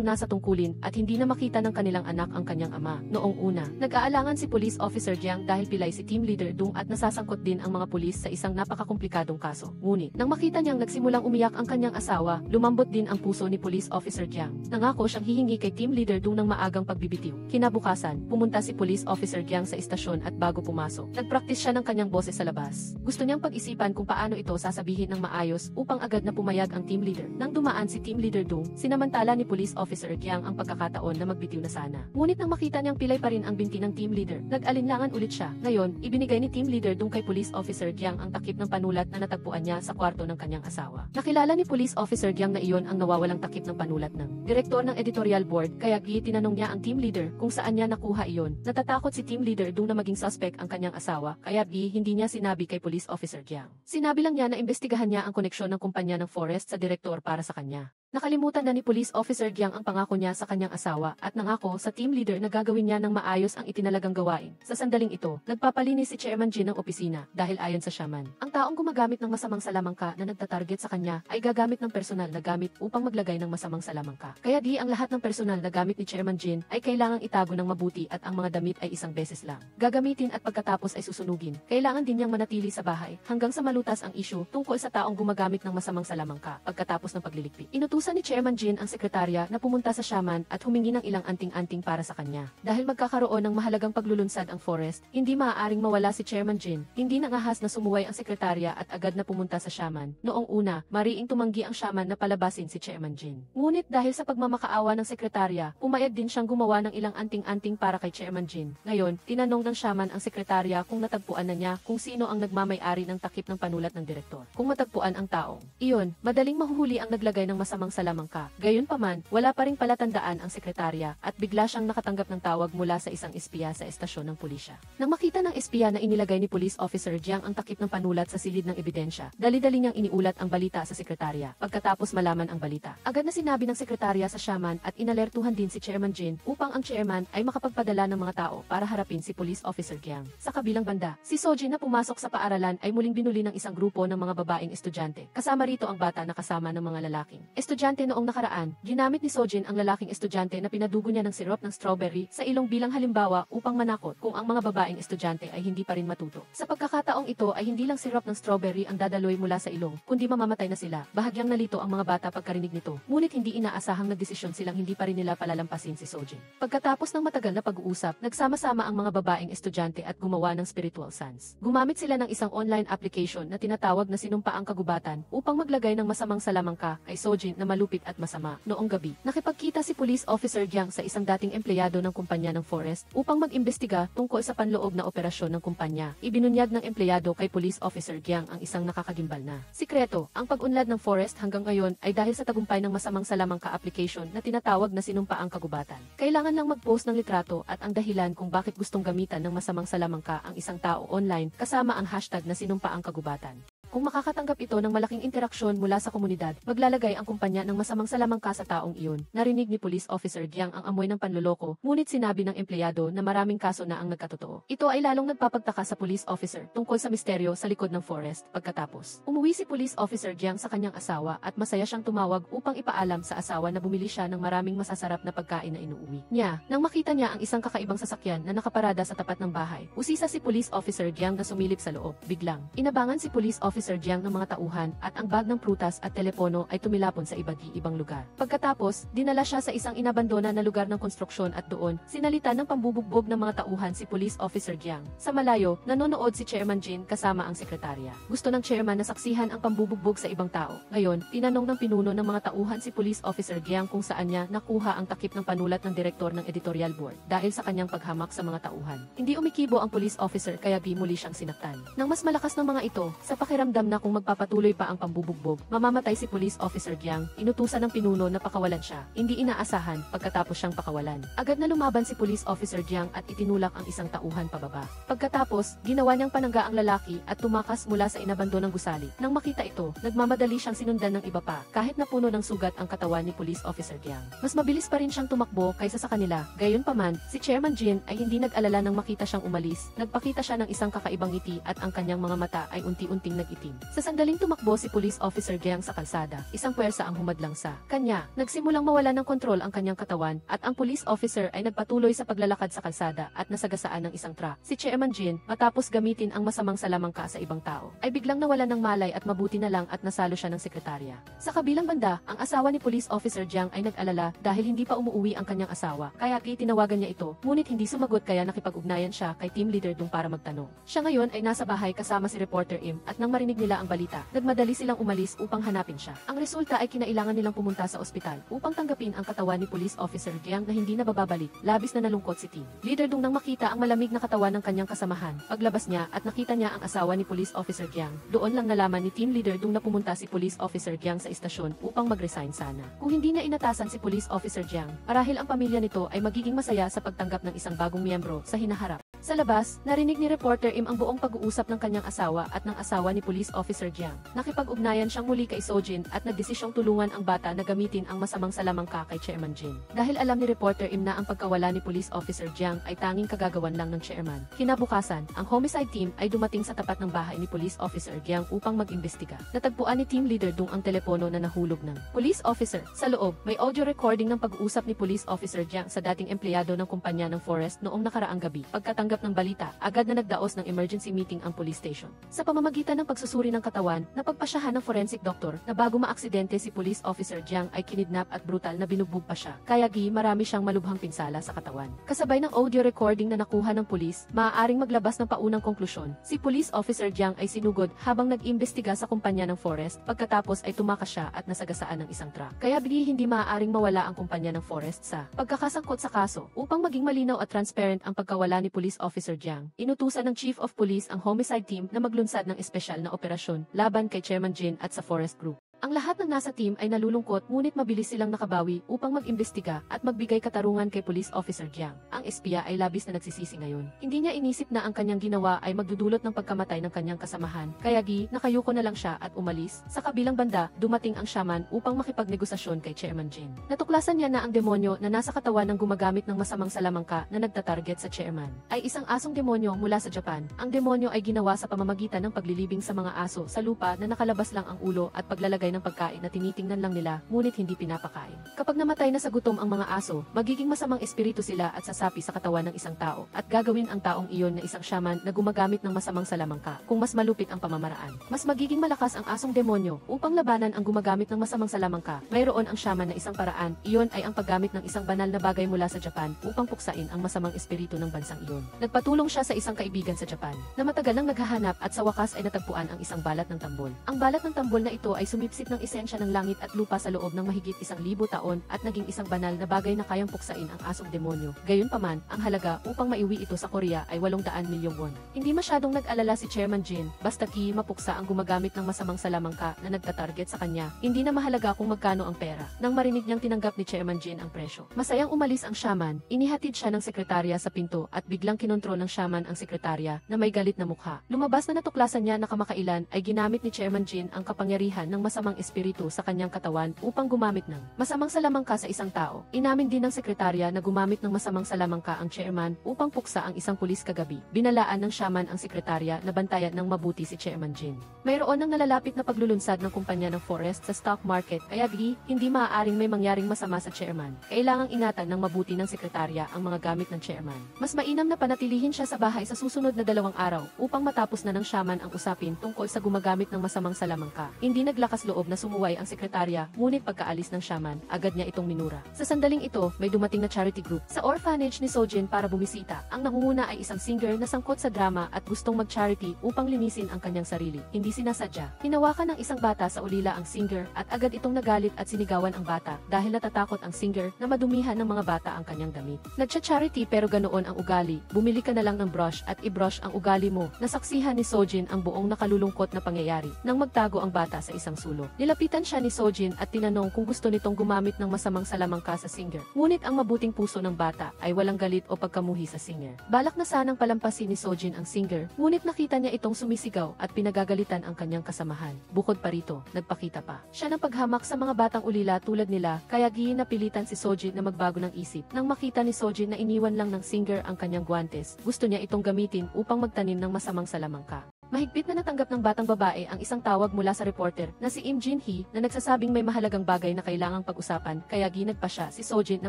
nasa tungkulin at hindi na makita ng kanilang anak ang kanyang ama. Noong una, nag-aalangan si Police Officer Jiang dahil pilay si Team Leader Dung at nasasangkot din ang mga pulis sa isang napakakomplikadong kaso. Ngunit, nang makita niyang nagsimulang umiyak ang kanyang asawa, lumambot din ang puso ni Police Officer Jiang. Nangako siyang hihingi kay Team Leader Dung ng maagang pagbibitiw. Kinabukasan, pumunta si Police Officer Jiang sa istasyon at bago pumasok, nagpraktis siya ng kanyang boses sa labas. Gusto niyang pag-isipan kung paano ito sasabihin ng maayos upang agad na pumayag ang team leader. Nang dumaan si Team Leader Dung, sinamantala ni Police Officer Jiang ang pagkakataon na magbitiw na sana. Ngunit nang makita niyang pilay pa rin ang binti ng team leader, nag-alinlangan ulit siya. Ngayon, ibinigay ni Team Leader Dung kay Police Officer Jiang ang takip ng panulat na natagpuan niya sa kwarto ng kanyang asawa. Nakilala ni Police Officer Jiang na iyon ang nawawalang takip ng panulat ng direktor ng editorial board, kaya tinanong niya ang team leader kung saan niya nakuha iyon. Natatakot si Team Leader Dung na maging suspect ang kanyang asawa, kaya hindi niya sinabi kay Police Officer Jiang. Sinabi lang niya na imbestigahan niya ang koneksyon ng kumpanya ng Forest sa direktor para sa kanya. Nakalimutan na ni Police Officer Jiang ang pangako niya sa kanyang asawa at nangako sa team leader na gagawin niya ng maayos ang itinalagang gawain. Sa sandaling ito, nagpapalinis si Chairman Jin ng opisina dahil ayon sa shaman, ang taong gumagamit ng masamang salamangka na nagtatarget sa kanya ay gagamit ng personal na gamit upang maglagay ng masamang salamangka. Kaya ang lahat ng personal na gamit ni Chairman Jin ay kailangang itago ng mabuti at ang mga damit ay isang beses lang gagamitin at pagkatapos ay susunugin. Kailangan din niyang manatili sa bahay hanggang sa malutas ang issue tungkol sa taong gumagamit ng masamang salamangka pagkatapos ng pagliligpit. Inutusan ni Chairman Jin ang sekretarya na pumunta sa shaman at humingi ng ilang anting-anting para sa kanya. Dahil magkakaroon ng mahalagang paglulunsad ang forest, hindi maaaring mawala si Chairman Jin. Hindi nangahas na sumuway ang sekretarya at agad na pumunta sa shaman. Noong una, mariing tumanggi ang shaman na palabasin si Chairman Jin. Ngunit dahil sa pagmamakaawa ng sekretarya, pumayag din siyang gumawa ng ilang anting-anting para kay Chairman Jin. Ngayon, tinanong ng shaman ang sekretarya kung natagpuan na niya kung sino ang nagmamay-ari ng takip ng panulat ng direktor. Kung matagpuan ang taong iyon, madaling mahuhuli ang naglagay ng masamang salamangka. Gayunpaman, wala pa ring palatandaan ang sekretarya at bigla siyang nakatanggap ng tawag mula sa isang espiya sa estasyon ng pulisya. Nang makita ng espiya na inilagay ni Police Officer Jiang ang takip ng panulat sa silid ng ebidensya, dali-dali niyang iniulat ang balita sa sekretarya. Pagkatapos malaman ang balita, agad na sinabi ng sekretarya sa shaman at inalertuhan din si Chairman Jin upang ang chairman ay makapagpadala ng mga tao para harapin si Police Officer Jiang. Sa kabilang banda, si Sojin na pumasok sa paaralan ay muling binuli ng isang grupo ng mga babaeng estudyante. Kasama rito ang bata na kasama ng mga lalaking estudyante noong nakaraan. Ginamit ni Sojin ang lalaking estudyante na pinadugo niya ng sirop ng strawberry sa ilong bilang halimbawa upang manakot kung ang mga babaeng estudyante ay hindi pa rin matuto. Sa pagkakataong ito ay hindi lang sirop ng strawberry ang dadaloy mula sa ilong, kundi mamamatay na sila. Bahagyang nalito ang mga bata pagkarinig nito, ngunit hindi inaasahang nagdesisyon silang hindi pa rin nila palalampasin si Sojin. Pagkatapos ng matagal na pag-uusap, nagsama-sama ang mga babaeng estudyante at gumawa ng spiritual sans. Gumamit sila ng isang online application na tinatawag na Sinumpaang Kagubatan upang maglagay ng masamang salamangka kay Sojin na malupit at masama. Noong gabi, nakipagkita si Police Officer Jiang sa isang dating empleyado ng kumpanya ng Forest upang mag-imbestiga tungkol sa panloob na operasyon ng kumpanya. Ibinunyag ng empleyado kay Police Officer Jiang ang isang nakakagimbal na sikreto. Ang pag-unlad ng Forest hanggang ngayon ay dahil sa tagumpay ng masamang salamangka application na tinatawag na Sinumpaang Kagubatan. Kailangan lang mag-post ng litrato at ang dahilan kung bakit gustong gamitan ng masamang salamangka ang isang tao online kasama ang hashtag na Sinumpaang Kagubatan. Kung makakatanggap ito ng malaking interaksyon mula sa komunidad, maglalagay ang kumpanya ng masamang salamangka sa taong iyon. Narinig ni Police Officer Jiang ang amoy ng panloloko, ngunit sinabi ng empleyado na maraming kaso na ang nagkatotoo. Ito ay lalong nagpapagtaka sa police officer tungkol sa misteryo sa likod ng Forest. Pagkatapos, umuwi si Police Officer Jiang sa kanyang asawa at masaya siyang tumawag upang ipaalam sa asawa na bumili siya ng maraming masasarap na pagkain na inuuwi niya. Nang makita niya ang isang kakaibang sasakyan na nakaparada sa tapat ng bahay, usisa si Police Officer Jiang na sumilip sa loob. Biglang, inabangan si Police Officer Jiang ng mga tauhan at ang bag ng prutas at telepono ay tumilapon sa iba't ibang lugar. Pagkatapos, dinala siya sa isang inabandona na lugar ng konstruksyon at doon, sinalita ng pambubugbog ng mga tauhan si Police Officer Jiang. Sa malayo, nanonood si Chairman Jin kasama ang sekretarya. Gusto ng chairman na saksihan ang pambubugbog sa ibang tao. Ngayon, tinanong ng pinuno ng mga tauhan si Police Officer Jiang kung saan niya nakuha ang takip ng panulat ng direktor ng editorial board dahil sa kanyang paghamak sa mga tauhan. Hindi umikibo ang police officer kaya muli siyang sinaktan. Nang mas malakas ng mga ito, sa pakiramdam na kung magpapatuloy pa ang pambubugbog, mamamatay si Police Officer Jiang, inutusan ng pinuno na pakawalan siya. Hindi inaasahan, pagkatapos siyang pakawalan. Agad na lumaban si Police Officer Jiang at itinulak ang isang tauhan pababa. Pagkatapos, ginawa niyang panangga ang lalaki at tumakas mula sa inabandonang gusali. Nang makita ito, nagmamadali siyang sinundan ng iba pa, kahit na puno ng sugat ang katawan ni Police Officer Jiang. Mas mabilis pa rin siyang tumakbo kaysa sa kanila. Gayunpaman, si Chairman Jin ay hindi nag-alala nang makita siyang umalis. Nagpakita siya ng isang kakaibang ngiti at ang kanyang mga mata ay unti-unting nag-itim. Sa sandaling tumakbo si Police Officer Jiang sa kalsada, isang puwersa ang humadlang sa kanya. Nagsimulang mawala ng kontrol ang kanyang katawan at ang police officer ay nagpatuloy sa paglalakad sa kalsada at nasagasaan ng isang truck. Si Chairman Jin, matapos gamitin ang masamang salamangka sa ibang tao, ay biglang nawalan ng malay at mabuti na lang at nasalo siya ng sekretarya. Sa kabilang banda, ang asawa ni Police Officer Jiang ay nag-alala dahil hindi pa umuwi ang kanyang asawa, kaya tinawagan niya ito, ngunit hindi sumagot kaya nakipag-ugnayan siya kay team leader Dung para magtanong. Siya ngayon ay nasa bahay kasama si Reporter Im at nang marinig nila ang balita, nagmadali silang umalis upang hanapin siya. Ang resulta ay kinailangan nilang pumunta sa ospital upang tanggapin ang katawan ni Police Officer Jiang na hindi na bababalik. Labis na nalungkot si team leader Dung nang makita ang malamig na katawan ng kanyang kasamahan. Paglabas niya at nakita niya ang asawa ni Police Officer Jiang, doon lang nalaman ni team leader Dung na pumunta si Police Officer Jiang sa istasyon upang mag-resign sana. Kung hindi niya inatasan si Police Officer Jiang, marahil ang pamilya nito ay magiging masaya sa pagtanggap ng isang bagong miyembro sa hinaharap. Sa labas, narinig ni Reporter Im ang buong pag-uusap ng kanyang asawa at ng asawa ni Police Officer Jiang. Nakipag-ugnayan siyang muli kay Sojin at nagdesisyong tulungan ang bata na gamitin ang masamang salamangka kay Chairman Jin. Dahil alam ni Reporter Im na ang pagkawala ni Police Officer Jiang ay tanging kagagawan lang ng chairman. Kinabukasan, ang homicide team ay dumating sa tapat ng bahay ni Police Officer Jiang upang mag-imbestiga. Natagpuan ni team leader Dung ang telepono na nahulog ng police officer. Sa loob, may audio recording ng pag-uusap ni Police Officer Jiang sa dating empleyado ng kumpanya ng Forest noong nakaraang gabi. Pagkatanggap nakatanggap ng balita, agad na nagdaos ng emergency meeting ang police station. Sa pamamagitan ng pagsusuri ng katawan, napagpasyahan ng forensic doctor na bago maaksidente si Police Officer Jiang ay kinidnap at brutal na binugbog pa siya. Kaya marami siyang malubhang pinsala sa katawan. Kasabay ng audio recording na nakuha ng pulis, maaaring maglabas ng paunang konklusyon. Si Police Officer Jiang ay sinugod habang nag-imbestiga sa kumpanya ng forest, pagkatapos ay tumakas siya at nasagasaan ng isang truck. Kaya hindi maaaring mawala ang kumpanya ng forest sa pagkakasangkot sa kaso. Upang maging malinaw at transparent ang pagkawala ni Police Officer Jiang, inutusan ng Chief of Police ang homicide team na maglunsad ng espesyal na operasyon laban kay Chairman Jin at sa Forest Group. Ang lahat ng nasa team ay nalulungkot ngunit mabilis silang nakabawi upang mag-imbestiga at magbigay katarungan kay Police Officer Jiang. Ang espiya ay labis na nagsisisi ngayon. Hindi niya inisip na ang kanyang ginawa ay magdudulot ng pagkamatay ng kanyang kasamahan. Kaya nakayuko na lang siya at umalis. Sa kabilang banda, dumating ang shaman upang makipagnegosasyon kay Chairman Jin. Natuklasan niya na ang demonyo na nasa katawan ng gumagamit ng masamang salamangka na nagtatarget sa chairman ay isang asong demonyo mula sa Japan. Ang demonyo ay ginawa sa pamamagitan ng paglilibing sa mga aso sa lupa na nakalabas lang ang ulo at paglalagay ng pagkain na tinitingnan lang nila ngunit hindi pinapakain. Kapag namatay na sa gutom ang mga aso, magiging masamang espiritu sila at sasapi sa katawan ng isang tao at gagawin ang taong iyon na isang shaman na gumagamit ng masamang salamangka. Kung mas malupit ang pamamaraan, mas magiging malakas ang asong demonyo. Upang labanan ang gumagamit ng masamang salamangka, mayroon ang shaman na isang paraan. Iyon ay ang paggamit ng isang banal na bagay mula sa Japan upang puksain ang masamang espiritu ng bansang iyon. Nagpatulong siya sa isang kaibigan sa Japan na matagal nang naghahanap at sa wakas ay natagpuan ang isang balat ng tambol. Ang balat ng tambol na ito ay sumipsip ng esensya ng langit at lupa sa loob ng mahigit 1,000 taon at naging isang banal na bagay na kayang puksain ang asong demonyo. Gayunpaman, ang halaga upang maiwi ito sa Korea ay 800 milyong won. Hindi masyadong nag-alala si Chairman Jin, basta mapuksa ang gumagamit ng masamang salamangka na nagtatarget sa kanya. Hindi na mahalaga kung magkano ang pera. Nang marinig niyang tinanggap ni Chairman Jin ang presyo, masayang umalis ang shaman. Inihatid siya ng sekretarya sa pinto at biglang kinontrol ng shaman ang sekretarya na may galit na mukha. Lumabas na natuklasan niya na kamakailan ay ginamit ni Chairman Jin ang kapangyarihan ng masamang espiritu sa kanyang katawan upang gumamit ng masamang salamangka sa isang tao. Inamin din ng sekretarya na gumamit ng masamang salamangka ang chairman upang puksa ang isang pulis kagabi. Binalaan ng shaman ang sekretarya na bantayan ng mabuti si Chairman Jin. Mayroon ng nalalapit na paglulunsad ng kumpanya ng forest sa stock market kaya hindi maaaring may mangyaring masama sa chairman. Kailangang ingatan ng mabuti ng sekretarya ang mga gamit ng chairman. Mas mainam na panatilihin siya sa bahay sa susunod na 2 araw upang matapos na ng shaman ang usapin tungkol sa gumagamit ng masamang salamangka. Hindi naglakas loob na sumuway ang sekretarya, ngunit pagkaalis ng shaman, agad niya itong minura. Sa sandaling ito, may dumating na charity group sa orphanage ni Sojin para bumisita. Ang nangunguna ay isang singer na sangkot sa drama at gustong mag-charity upang linisin ang kanyang sarili. Hindi sinasadya. Hinawakan ng isang bata sa ulila ang singer at agad itong nagalit at sinigawan ang bata dahil natatakot ang singer na madumihan ng mga bata ang kanyang damit. Nagcha-charity pero ganoon ang ugali. Bumili ka na lang ng brush at i-brush ang ugali mo. Nasaksihan ni Sojin ang buong nakalulungkot na pangyayari nang magtago ang bata sa isang sulok. Nilapitan siya ni Sojin at tinanong kung gusto nitong gumamit ng masamang salamangka sa singer. Ngunit ang mabuting puso ng bata ay walang galit o pagkamuhi sa singer. Balak na sanang palampasin ni Sojin ang singer, ngunit nakita niya itong sumisigaw at pinagagalitan ang kanyang kasamahan. Bukod pa rito, nagpakita pa siya ng paghamak sa mga batang ulila tulad nila, kaya napilitan si Sojin na magbago ng isip. Nang makita ni Sojin na iniwan lang ng singer ang kanyang guwantes, gusto niya itong gamitin upang magtanim ng masamang salamangka. Mahigpit na natanggap ng batang babae ang isang tawag mula sa reporter na si Im Jin-hee na nagsasabing may mahalagang bagay na kailangang pag-usapan kaya ginagpa siya si Sojin na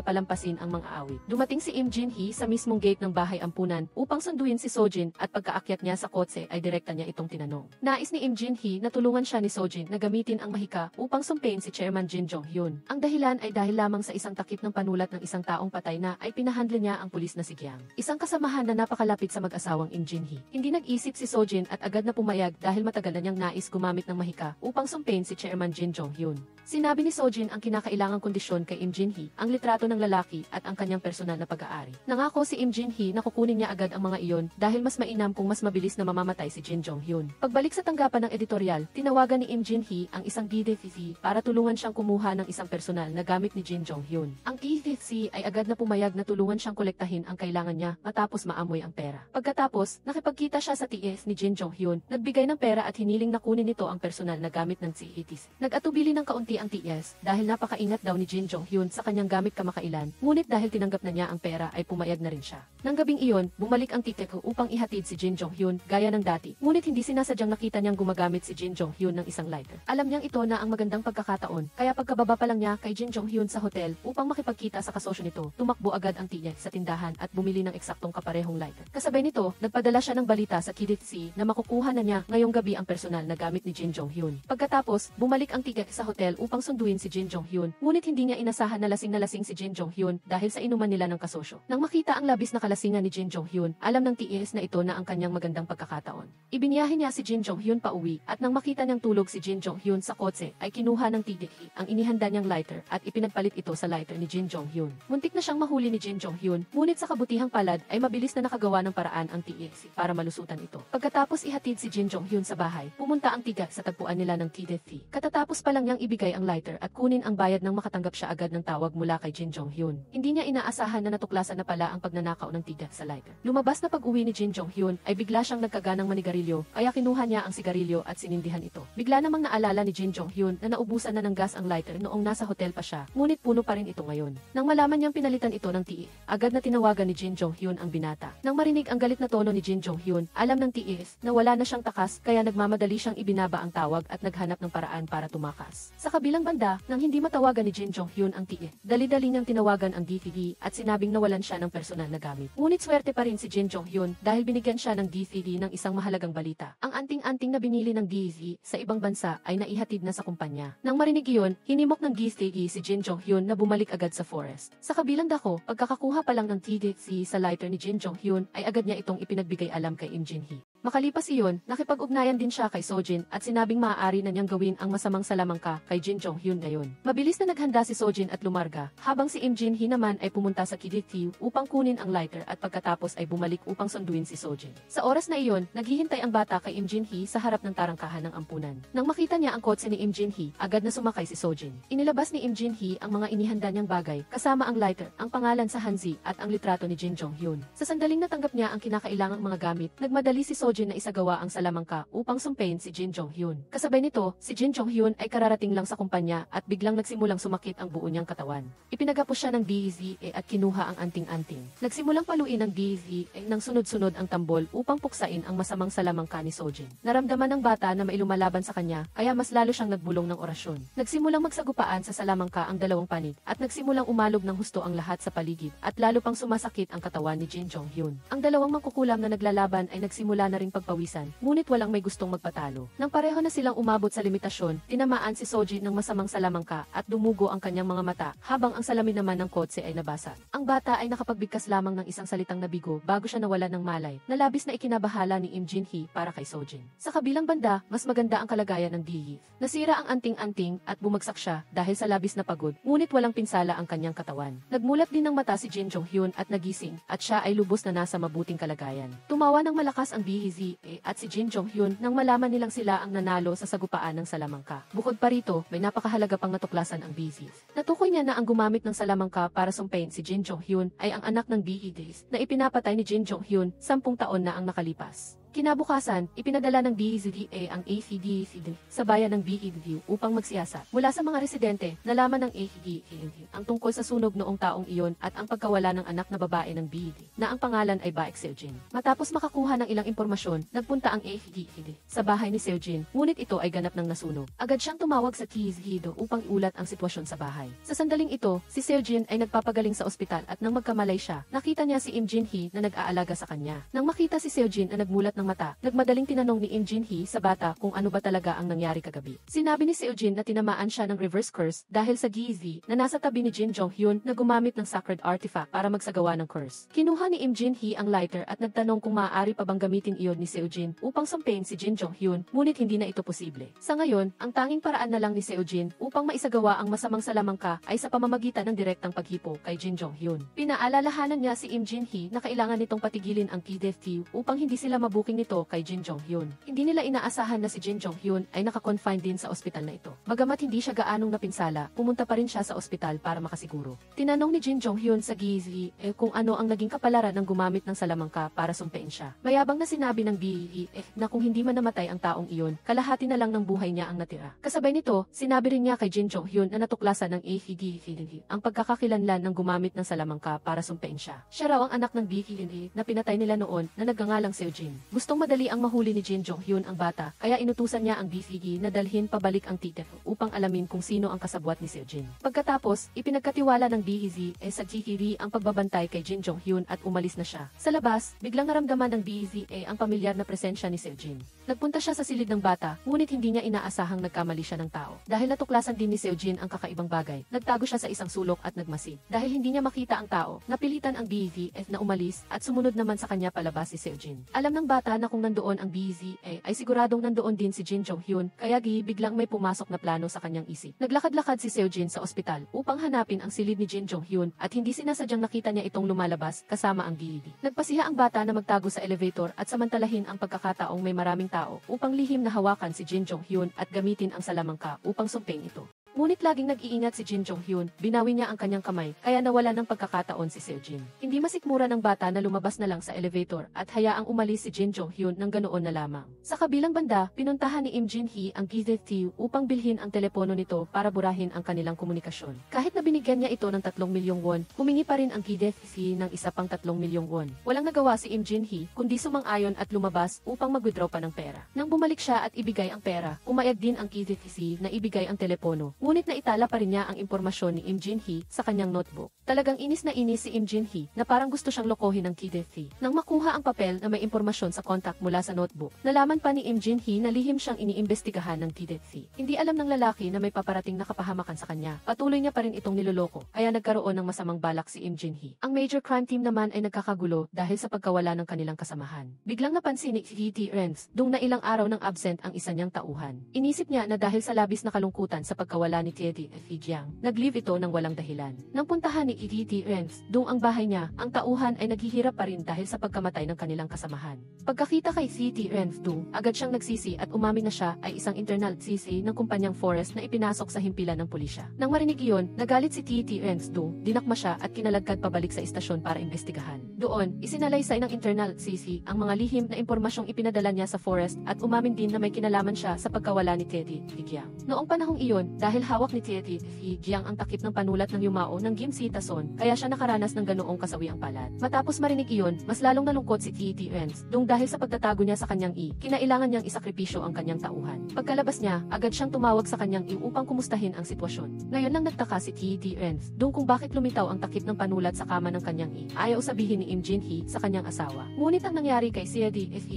palampasin ang mga awit. Dumating si Im Jin-hee sa mismong gate ng bahay ampunan upang sunduin si Sojin at pagkaakyat niya sa kotse ay direkta niya itong tinanong. Nais ni Im Jin-hee na tulungan siya ni Sojin na gamitin ang mahika upang sumpain si Chairman Jin Jong-hyun. Ang dahilan ay dahil lamang sa isang takip ng panulat ng isang taong patay na ay pinahandle niya ang pulis na si Gyang. Isang kasamahan na napakalapit sa mag-asawang Im Jin-hee. Hindi nag-isip si Sojin at agad na pumayag dahil matagal na niyang nais gumamit ng mahika upang sumpain si Chairman Jin Jong-hyun. Sinabi ni Sojin ang kinakailangang kondisyon kay Im Jin-hee, ang litrato ng lalaki at ang kanyang personal na pag-aari. Nangako si Im Jin-hee na kukunin niya agad ang mga iyon dahil mas mainam kung mas mabilis na mamamatay si Jin Jong-hyun. Pagbalik sa tanggapan ng editorial, tinawagan ni Im Jin-hee ang isang DDTC para tulungan siyang kumuha ng isang personal na gamit ni Jin Jong-hyun. Ang DDTC ay agad na pumayag na tulungan siyang kolektahin ang kailangan niya matapos maamoy ang pera. Pagkatapos, nakipagkita siya sa TS ni Jin Jong-hyun Jong-hyun, nagbigay ng pera at hiniling na kunin nito ang personal na gamit ng CETs. Nag-atubili ng kaunti ang TS dahil napakaingat daw ni Jin Jong-hyun sa kanyang gamit kamakailan, ngunit dahil tinanggap na niya ang pera ay pumayag na rin siya. Nang gabing iyon, bumalik ang TikTok upang ihatid si Jin Jong-hyun gaya ng dati, ngunit hindi sinasadyang nakita niyang gumagamit si Jin Jong-hyun ng isang lighter. Alam niyang ito na ang magandang pagkakataon, kaya pagkababa pa lang niya kay Jin Jong-hyun sa hotel upang makipagkita sa kasosyo nito, tumakbo agad ang TS sa tindahan at bumili ng eksaktong kaparehong lighter. Kasabay nito, nagpadala siya ng balita sa Kidit C na makukuha na niya ngayong gabi ang personal na gamit ni Jin Jong-hyun. Pagkatapos, bumalik ang TS sa hotel upang sunduin si Jin Jong-hyun, ngunit hindi niya inasahan na lasing si Jin Jong-hyun dahil sa inuman nila ng kasosyo. Nang makita ang labis na kalasingan ni Jin Jong-hyun, alam ng TS na ito na ang kanyang magandang pagkakataon. Ibinyahe niya si Jin Jong-hyun pauwi at nang makita niyang tulog si Jin Jong-hyun sa kotse ay kinuha ng TS ang inihanda niyang lighter at ipinagpalit ito sa lighter ni Jin Jong-hyun. Muntik na siyang mahuli ni Jin Jong-hyun, ngunit sa kabutihang palad ay mabilis na nakagawa ng paraan ang TS para malusutan ito. Pagkatapos ihatid si Jin Jong-hyun sa bahay, pumunta ang tiga sa tagpuan nila ng TS. Katatapos pa lang niyang ibigay ang lighter at kunin ang bayad nang makatanggap siya agad ng tawag mula kay Jin Jong-hyun. Hindi niya inaasahan na natuklasan na pala ang pagnanakaw ng tiga sa lighter. Lumabas na pag-uwi ni Jin Jong-hyun ay bigla siyang nagkaganang manigarilyo, kaya kinuha niya ang sigarilyo at sinindihan ito. Bigla namang naalala ni Jin Jong-hyun na naubusan na ng gas ang lighter noong nasa hotel pa siya, ngunit puno pa rin ito ngayon. Nang malaman niyang pinalitan ito ng TS, agad na tinawagan ni Jin Jong-hyun ang binata. Nang marinig ang galit na tono ni Jin Jong-hyun, alam ng TS na wala na siyang takas kaya nagmamadali siyang ibinaba ang tawag at naghanap ng paraan para tumakas. Sa kabilang banda, nang hindi matawagan ni Jin Jong-hyun ang TS, dali-dali niyang tinawagan ang DVD at sinabing nawalan siya ng personal na gamit. Ngunit swerte pa rin si Jin Jong-hyun dahil binigyan siya ng DVD ng isang mahalagang balita. Ang anting-anting na binili ng DVD sa ibang bansa ay naihatid na sa kumpanya. Nang marinig iyon, hinimok ng DVD si Jin Jong-hyun na bumalik agad sa forest. Sa kabilang dako, pagkakakuha pa lang ng DVD sa lighter ni Jin Jong-hyun ay agad niya itong ipinagbigay alam kay Im Jin-hee. Makalipas iyon, nakipag-ugnayan din siya kay Sojin at sinabing maaari na niyang gawin ang masamang salamangka kay Jin Jong-hyun ngayon. Mabilis na naghanda si Sojin at lumarga, habang si Im Jin-hee naman ay pumunta sa Kidit upang kunin ang lighter at pagkatapos ay bumalik upang sunduin si Sojin. Sa oras na iyon, naghihintay ang bata kay Im Jin-hee sa harap ng tarangkahan ng ampunan. Nang makita niya ang kotse ni Im Jin-hee, agad na sumakay si Sojin. Inilabas ni Im Jin-hee ang mga inihanda niyang bagay, kasama ang lighter, ang pangalan sa Hanzi at ang litrato ni Jin Jong-hyun. Sa sandaling natanggap niya ang kinakailangang mga gamit, nagmadali si Sojin na isagawa ang salamangka upang sumpain si Jin Jong-hyun. Kasabay nito, si Jin Jong-hyun ay kararating lang sa kumpanya at biglang nagsimulang sumakit ang buo niyang katawan. Ipinagapos siya ng DZA at kinuha ang anting-anting. Nagsimulang paluin ng DZA nang sunod-sunod ang tambol upang puksain ang masamang salamangka ni Sojin. Naramdaman ng bata na may lumalaban sa kanya, kaya mas lalo siyang nagbulong ng orasyon. Nagsimulang magsagupaan sa salamangka ang dalawang panig at nagsimulang umalog ng husto ang lahat sa paligid at lalo pang sumasakit ang katawan ni Jin Jong-hyun. Ang dalawang mangkukulam na naglalaban ay nagsimula na ring pagpawisan, ngunit walang may gustong magpatalo. Nang pareho na silang umabot sa limitasyon, tinamaan si Sojin ng masamang salamangka at dumugo ang kanyang mga mata, habang ang salamin naman ng kotse ay nabasa. Ang bata ay nakapagbigkas lamang ng isang salitang nabigo bago siya nawala ng malay, na labis na ikinabahala ni Im Jin-hee para kay Sojin. Sa kabilang banda, mas maganda ang kalagayan ng DZ. Nasira ang anting-anting at bumagsak siya dahil sa labis na pagod, ngunit walang pinsala ang kanyang katawan. Nagmulat din ng mata si Jin Jong-hyun at nagising, at siya ay lubos na nasa mabuting kalagayan. Tumawa ng malakas ang DZ at si Jin Jong-hyun nang malaman nilang sila ang nanalo sa sagupaan ng salamangka. Bukod pa rito, may napakahalaga pang natuklasan ang BZ. Natukoy niya na ang gumamit ng salamangka para sumpain si Jin Jong-hyun ay ang anak ng BZ na ipinapatay ni Jin Jong-hyun 10 taon na ang nakalipas. Kinabukasan, ipinadala ng DZA ang ACDC sa bayan ng BED upang magsiyasat. Mula sa mga residente, nalaman ng ACDC ang tungkol sa sunog noong taong iyon at ang pagkawala ng anak na babae ng BED na ang pangalan ay Baek Seojin. Matapos makakuha ng ilang impormasyon, nagpunta ang ACDC sa bahay ni Seojin, ngunit ito ay ganap ng nasunog. Agad siyang tumawag sa TZHIDO upang iulat ang sitwasyon sa bahay. Sa sandaling ito, si Seojin ay nagpapagaling sa ospital at nang magkamalay siya, nakita niya si Im Jin-hee na nag-aalaga sa kanya. Nang makita si Seojin na nagmulat ng mata, nagmadaling tinanong ni Im Jin-hee sa bata kung ano ba talaga ang nangyari kagabi. Sinabi ni Seojin na tinamaan siya ng reverse curse dahil sa GZ na nasa tabi ni Jin Jong-hyun na gumamit ng sacred artifact para magsagawa ng curse. Kinuha ni Im Jin-hee ang lighter at nagtanong kung maaari pa bang gamitin iyon ni Seojin upang sumpain si Jin Jong-hyun, ngunit hindi na ito posible. Sa ngayon, ang tanging paraan na lang ni Seojin upang maisagawa ang masamang salamangka ay sa pamamagitan ng direktang paghipo kay Jin Jong-hyun. Pinaalalahanan niya si Im Jin-hee na kailangan nitong patigilin ang KDFT upang hindi sila mabukid booking nito kay Jin Jong-hyun. Hindi nila inaasahan na si Jin Jong-hyun ay naka-confine din sa ospital na ito. Bagamat hindi siya gaanong napinsala, pumunta pa rin siya sa ospital para makasiguro. Tinanong ni Jin Jong-hyun sa Gizi kung ano ang naging kapalaran ng gumamit ng salamangka para sumpein siya. Mayabang na sinabi ng Bi na kung hindi man namatay ang taong iyon, kalahati na lang ng buhay niya ang natira. Kasabay nito, sinabi rin niya kay Jin Jong-hyun na natuklasan ng ang pagkakakilanlan ng gumamit ng salamangka para sumpein siya. Siya raw ang anak ng Bi na pinatay nila noon na nagngangalang Seojin. Gustong madali ang mahuli ni Jin Jong-hyun ang bata, kaya inutusan niya ang Bi na dalhin pabalik ang tite upang alamin kung sino ang kasabwat ni Seojin. Pagkatapos, ipinagkatiwala ng Bi sa Ji ang pagbabantay kay Jin Jong-hyun at umalis na siya. Sa labas, biglang naramdaman ng Bi ang pamilyar na presensya ni Seojin. Nagpunta siya sa silid ng bata, ngunit hindi niya inaasahang nagkamali siya ng tao. Dahil natuklasan din ni Seojin ang kakaibang bagay, nagtago siya sa isang sulok at nagmasid. Dahil hindi niya makita ang tao, napilitan ang Bi na umalis at sumunod naman sa kanya palabas si Seojin. Alam ng bata na kung nandoon ang Bi ay siguradong nandoon din si Jin Jong-hyun, kaya biglang may pumasok na plano sa kanyang isip. Naglakad-lakad si Seojin sa ospital upang hanapin ang silid ni Jin Jong-hyun at hindi sinasadyang nakita niya itong lumalabas kasama ang Bi. Nagpasiha ang bata na magtago sa elevator at samantalahin ang pagkakataong may maraming tao upang lihim na hawakan si Jin Jong-hyun at gamitin ang salamangka upang sumpeng ito. Ngunit laging nag-iingat si Jin Jong-hyun, binawi niya ang kanyang kamay, kaya nawala ng pagkakataon si Seojin. Hindi masikmura ng bata na lumabas na lang sa elevator at hayaang umalis si Jin Jong-hyun ng ganoon na lamang. Sa kabilang banda, pinuntahan ni Im Jin-hee ang Ki-dae upang bilhin ang telepono nito para burahin ang kanilang komunikasyon. Kahit na binigyan niya ito ng 3 milyong won, humingi pa rin ang Ki-dae ng isa pang 3 milyong won. Walang nagawa si Im Jin-hee kundi sumang-ayon at lumabas upang mag-withdraw pa ng pera. Nang bumalik siya at ibigay ang pera, umayag din ang Ki-dae na ibigay ang telepono. Ngunit naitala pa rin niya ang impormasyon ni Im Jin-hee sa kanyang notebook. Talagang inis na inis si Im Jin-hee na parang gusto siyang lokohin ng Ki-dae. Nang makuha ang papel na may impormasyon sa contact mula sa notebook, nalaman pa ni Im Jin-hee na lihim siyang iniimbestigahan ng Ki-dae. Hindi alam ng lalaki na may paparating na kapahamakan sa kanya. Patuloy niya pa rin itong niloloko, kaya nagkaroon ng masamang balak si Im Jin-hee. Ang major crime team naman ay nagkakagulo dahil sa pagkawala ng kanilang kasamahan. Biglang napansin ni Ki Renz na ilang araw nang absent ang isa niyang tauhan. Inisip niya na dahil sa labis na kalungkutan sa pagkawala ni Jiang, nag-leave ito ng walang dahilan. Nang puntahan ni Renz ang bahay niya, ang tauhan ay naghihirap pa rin dahil sa pagkamatay ng kanilang kasamahan. Pagkakita kay Renz agad siyang nagsisi at umamin na siya ay isang internal sisi ng kumpanyang Forest na ipinasok sa himpilan ng pulisya. Nang marinig iyon, nagalit si Renz dinakma siya at kinaladkad pabalik sa istasyon para imbestigahan. Doon, isinalaysay ng internal sisi ang mga lihim na impormasyong ipinadala niya sa Forest at umamin din na may kinalaman siya sa pagkawala ni Jiang. Noong panahong iyon, dahil hawak ni Jiang ang takip ng panulat ng yumao ng Kim Si-tason, kaya siya nakaranas ng ganoong kasawiang palad. Matapos marinig iyon, mas lalong nalungkot si Renz dahil sa pagtatago niya sa kanyang kinailangan niyang isakripisyo ang kanyang tauhan. Pagkalabas niya, agad siyang tumawag sa kanyang upang kumustahin ang sitwasyon. Ngayon lang nagtaka si Renz kung bakit lumitaw ang takip ng panulat sa kama ng kanyang ayaw sabihin ni Im Jin-hee sa kanyang asawa. Ngunit ang nangyari kay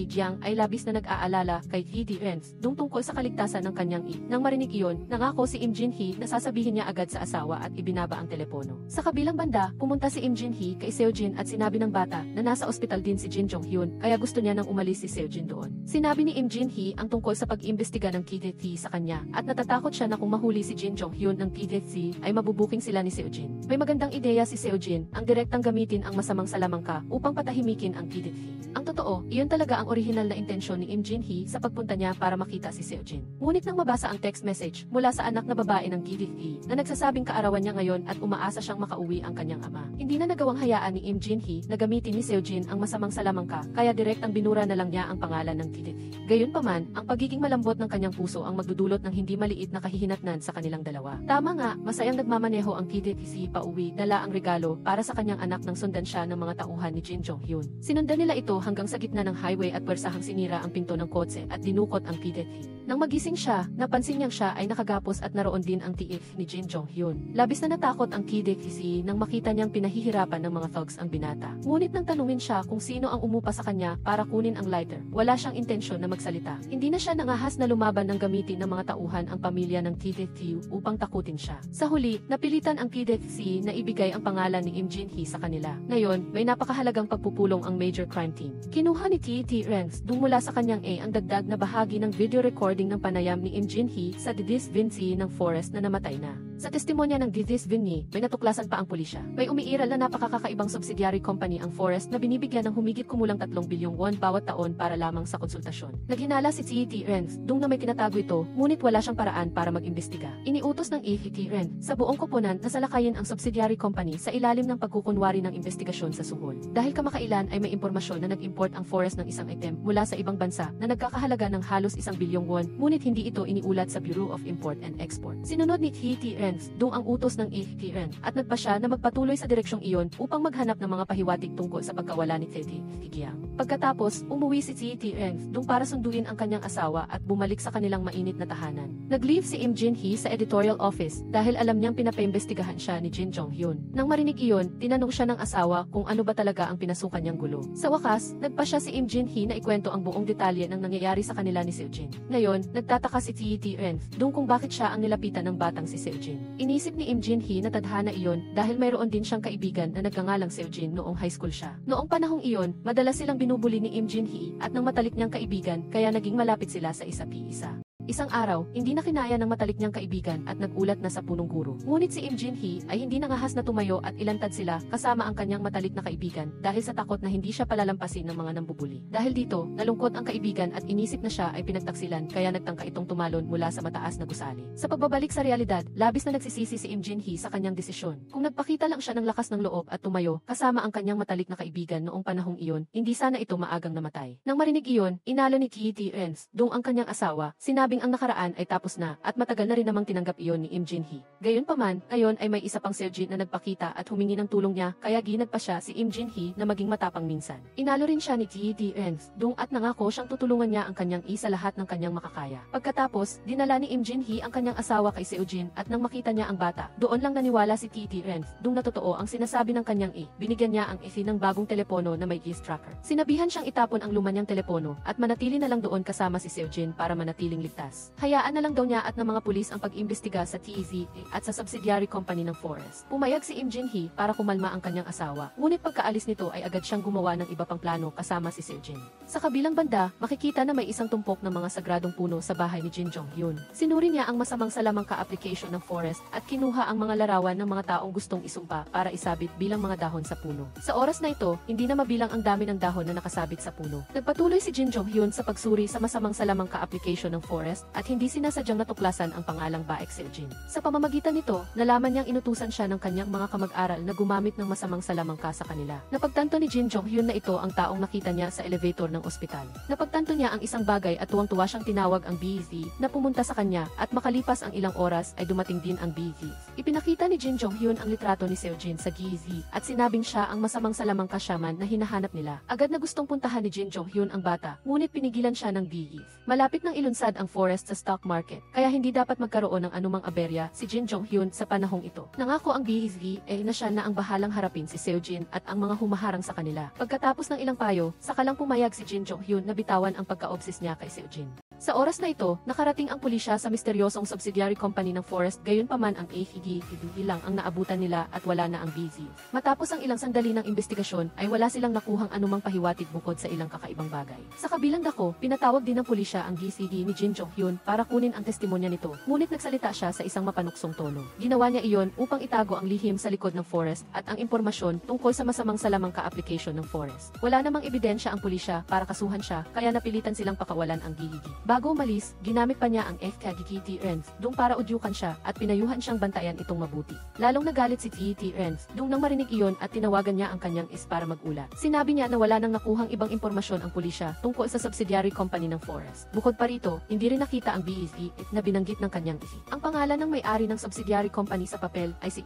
Jiang ay labis na nag-aalala kay Renz tungkol sa kaligtasan ng kanyang Nang marinig iyon, nangako si Im Jin-hee na sasabihin niya agad sa asawa at ibinaba ang telepono. Sa kabilang banda, pumunta si Im Jin-hee kay Seojin at sinabi ng bata na nasa ospital din si Jin Jong-hyun, kaya gusto niya nang umalis si Seojin doon. Sinabi ni Im Jin-hee ang tungkol sa pag-imbestiga ng Ki-dae sa kanya at natatakot siya na kung mahuli si Jin Jong-hyun ng Ki-dae ay mabubuking sila ni Seojin. May magandang ideya si Seojin ang direktang gamitin ang masamang salamangka upang patahimikin ang Ki-dae. Ang totoo, iyon talaga ang orihinal na intensyon ni Im Jin-hee sa pagpunta niya para makita si Seojin. Ngunit nang mabasa ang text message mula sa anak na babae ng Ki-dae na nagsasabing kaarawan niya ngayon at umaasa siyang makauwi ang kanyang ama, hindi na nagawang hayaan ni Im Jin-hee na gamitin ni Seojin ang masamang salamangka, kaya direktang binura na lang niya ang pangalan ng Ki-dae. Gayunpaman, ang pagiging malambot ng kanyang puso ang magdudulot ng hindi maliit na kahihinatnan sa kanilang dalawa. Tama nga, masayang nagmamaneho ang Ki-dae pauwi, dala ang regalo para sa kanyang anak nang sundan siya ng mga tauhan ni Jin Jong-hyun. Sinundan nila ito hanggang sa gitna ng highway at pwersahang sinira ang pinto ng kotse at dinukot ang Ki-dae. Nang magising siya, napansin niyang siya ay nakagapos at naroon din ang TF ni Jin Jong-hyun. Labis na natakot ang Ki-dae nang makita niyang pinahihirapan ng mga thugs ang binata. Ngunit nang tanungin siya kung sino ang umupa sa kanya para kunin ang lighter, wala siyang intensyon na magsalita. Hindi na siya nangahas na lumaban ng gamitin ng mga tauhan ang pamilya ng Ki-dae upang takutin siya. Sa huli, napilitan ang Ki-dae na ibigay ang pangalan ni Im Jin-hee sa kanila. Ngayon, may napakahalagang pagpupulong ang major crime team. Kinuha ni Renz mula sa kanyang ang dagdag na bahagi ng video recording ng panayam ni Im Jin-hee sa The Vinci ng Forrest na namatay na. Sa testimonya ng Githis Vinny, may natuklasan pa ang pulisya. May umiiral na napakakakaibang subsidiary company ang Forrest na binibigyan ng humigit kumulang 3 bilyong won bawat taon para lamang sa konsultasyon. Naghinala si T.T. Renz, dung na may tinatago ito, ngunit wala siyang paraan para mag-imbestiga. Iniutos ng T.T. Renz sa buong koponan na salakayin ang subsidiary company sa ilalim ng pagkukunwari ng investigasyon sa suhol. Dahil kamakailan ay may impormasyon na nag-import ang Forrest ng isang item mula sa ibang bansa na nagkakahalaga ng halos 1 bilyong won, ngunit hindi ito iniulat sa Bureau of Import and Export. Sinunod ni T.T. Renz, dung ang utos ng T.T. Renz, at nagpa siya na magpatuloy sa direksyong iyon upang maghanap ng mga pahiwatig tungkol sa pagkawala ni T.T. Giang. Pagkatapos, umuwi si T.T. Renz, dung para sunduin ang kanyang asawa at bumalik sa kanilang mainit na tahanan. Nag-leave si Im Jin-hee sa editorial office dahil alam niyang pinapaimbestigahan siya ni Jin Jong-hyun. Nang marinig iyon, tinanong siya ng asawa kung ano ba talaga ang pinasukan niyang gulo. Sa wakas, nagpa siya si Im Jin-hee na ikwento ang buong detalye ng nangyayari sa kanila ni Seo-jin. Ngayon, nagtataka si T.T. Renz, dung kung bakit siya ang nilapitan ng batang si Seo-jin. Inisip ni Im Jin-hee na tadhana iyon dahil mayroon din siyang kaibigan na nagngangalang Seo-jin noong high school siya. Noong panahong iyon, madalas silang binubuli ni Im Jin-hee at ng matalik niyang kaibigan kaya naging malapit sila sa isa't isa. Isang araw, hindi na kinaya ng matalik niyang kaibigan at nagulat na sa punong guro. Ngunit si Im Jin-hee ay hindi nangahas na tumayo at ilantad sila kasama ang kanyang matalik na kaibigan dahil sa takot na hindi siya palalampasin ng mga nambubuli. Dahil dito, nalungkot ang kaibigan at inisip na siya ay pinagtaksilan kaya nagtangka itong tumalon mula sa mataas na gusali. Sa pagbabalik sa realidad, labis na nagsisisi si Im Jin-hee sa kanyang desisyon. Kung nagpakita lang siya ng lakas ng loob at tumayo kasama ang kanyang matalik na kaibigan noong panahong iyon, hindi sana ito maagang namatay. Nang marinig iyon, inalo ni T.T. Renz, dung ang kanyang asawa, sinabing ang nakaraan ay tapos na at matagal na rin namang tinanggap iyon ni Im Jin-hee. Gayunpaman, ngayon ay may isa pang Seo-jin na nagpakita at humingi ng tulong niya kaya ginagpa siya si Im Jin-hee na maging matapang minsan. Inalo rin siya ni T.T. Renz, dung at nangako siyang tutulungan niya ang kanyang sa lahat ng kanyang makakaya. Pagkatapos, dinala ni Im Jin-hee ang kanyang asawa kay Seo-jin at nang makita niya ang bata, doon lang naniwala si T.T. Renz, dung na totoo ang sinasabi ng kanyang binigyan niya ang ng bagong telepono na may GIS tracker. Sinabihan siyang itapon ang luma niyang telepono at manatili na lang doon kasama si Seo-jin para manatiling ligtas. Hayaan na lang daw niya at ng mga pulis ang pag-imbestiga sa TZ at sa subsidiary company ng Forrest. Pumayag si Im Jin-hee para kumalma ang kanyang asawa, ngunit pagkaalis nito ay agad siyang gumawa ng iba pang plano kasama si Seo-jin. Sa kabilang banda, makikita na may isang tumpok ng mga sagradong puno sa bahay ni Jin Jong-hyun. Sinuri niya ang masamang salamangka application ng Forrest at kinuha ang mga larawan ng mga taong gustong isumpa para isabit bilang mga dahon sa puno. Sa oras na ito, hindi na mabilang ang dami ng dahon na nakasabit sa puno. Nagpatuloy si Jin Jong-hyun sa pagsuri sa masamang salamangka application ng Forrest at hindi sinasadyang natuklasan ang pangalang Baek Seo-jin. Sa pamamagitan nito, nalaman niyang inutusan siya ng kanyang mga kamag-aral na gumamit ng masamang salamangka sa kanila. Napagtanto ni Jin Jong-hyun na ito ang taong nakita niya sa elevator ng ospital. Napagtanto niya ang isang bagay at tuwang-tuwa siyang tinawag ang BZ na pumunta sa kanya at makalipas ang ilang oras ay dumating din ang BZ. Ipinakita ni Jin Jong-hyun ang litrato ni Seo-jin sa GZ at sinabing siya ang masamang salamangka shaman na hinahanap nila. Agad na gustong puntahan ni Jin Jong-hyun ang bata, ngunit pinigilan siya ng BZ. Malapit nang ilunsad ang Forrest sa stock market, kaya hindi dapat magkaroon ng anumang aberya si Jin Jong-hyun sa panahong ito. Nangako ang BZ na siya na ang bahalang harapin si Seo-jin at ang mga humaharang sa kanila. Pagkatapos ng ilang payo, saka lang pumayag si Jin Jong-hyun na bitawan ang pagka-obses niya kay Seo-jin. Sa oras na ito, nakarating ang pulisya sa misteryosong subsidiary company ng Forrest, gayunpaman ang AHG lang ang naabutan nila at wala na ang BZ. Matapos ang ilang sandali ng investigasyon, ay wala silang nakuhang anumang pahiwatig bukod sa ilang kakaibang bagay. Sa kabilang dako, pinatawag din ng pulisya ang GCD ni Jin Jong-hyun para kunin ang testimonya nito, ngunit nagsalita siya sa isang mapanuksong tono. Ginawa niya iyon upang itago ang lihim sa likod ng Forrest at ang impormasyon tungkol sa masamang salamangka application ng Forrest. Wala namang ebidensya ang pulisya para kasuhan siya, kaya napilitan silang pakawalan ang GCD. Bago umalis, ginamit pa niya ang T.T. Renz, dung para udyukan siya at pinayuhan siyang bantayan itong mabuti. Lalong nagalit si T.T. Renz, dung nang marinig iyon at tinawagan niya ang kanyang para mag-ulat. Sinabi niya na wala nang nakuhang ibang impormasyon ang pulisya tungkol sa subsidiary company ng Forrest. Bukod pa rito, hindi rin nakita ang BZ na binanggit ng kanyang Ang pangalan ng may-ari ng subsidiary company sa papel ay si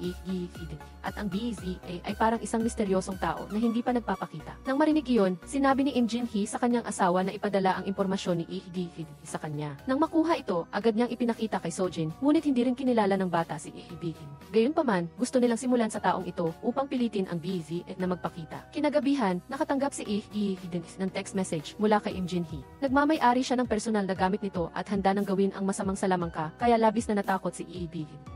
at ang BZ ay parang isang misteryosong tao na hindi pa nagpapakita. Nang marinig iyon, sinabi ni Im Jin-hee sa kanyang asawa na ipadala ang impormasyon ni sa kanya. Nang makuha ito, agad niyang ipinakita kay Seo-jin, ngunit hindi rin kinilala ng bata si Gayunpaman, gusto nilang simulan sa taong ito upang pilitin ang BZ na magpakita. Kinagabihan, nakatanggap si ng text message mula kay Im Jin-hee. Nagmamay-ari siya ng personal na gamit nito at handa nang gawin ang masamang salamangka, kaya labis na natakot si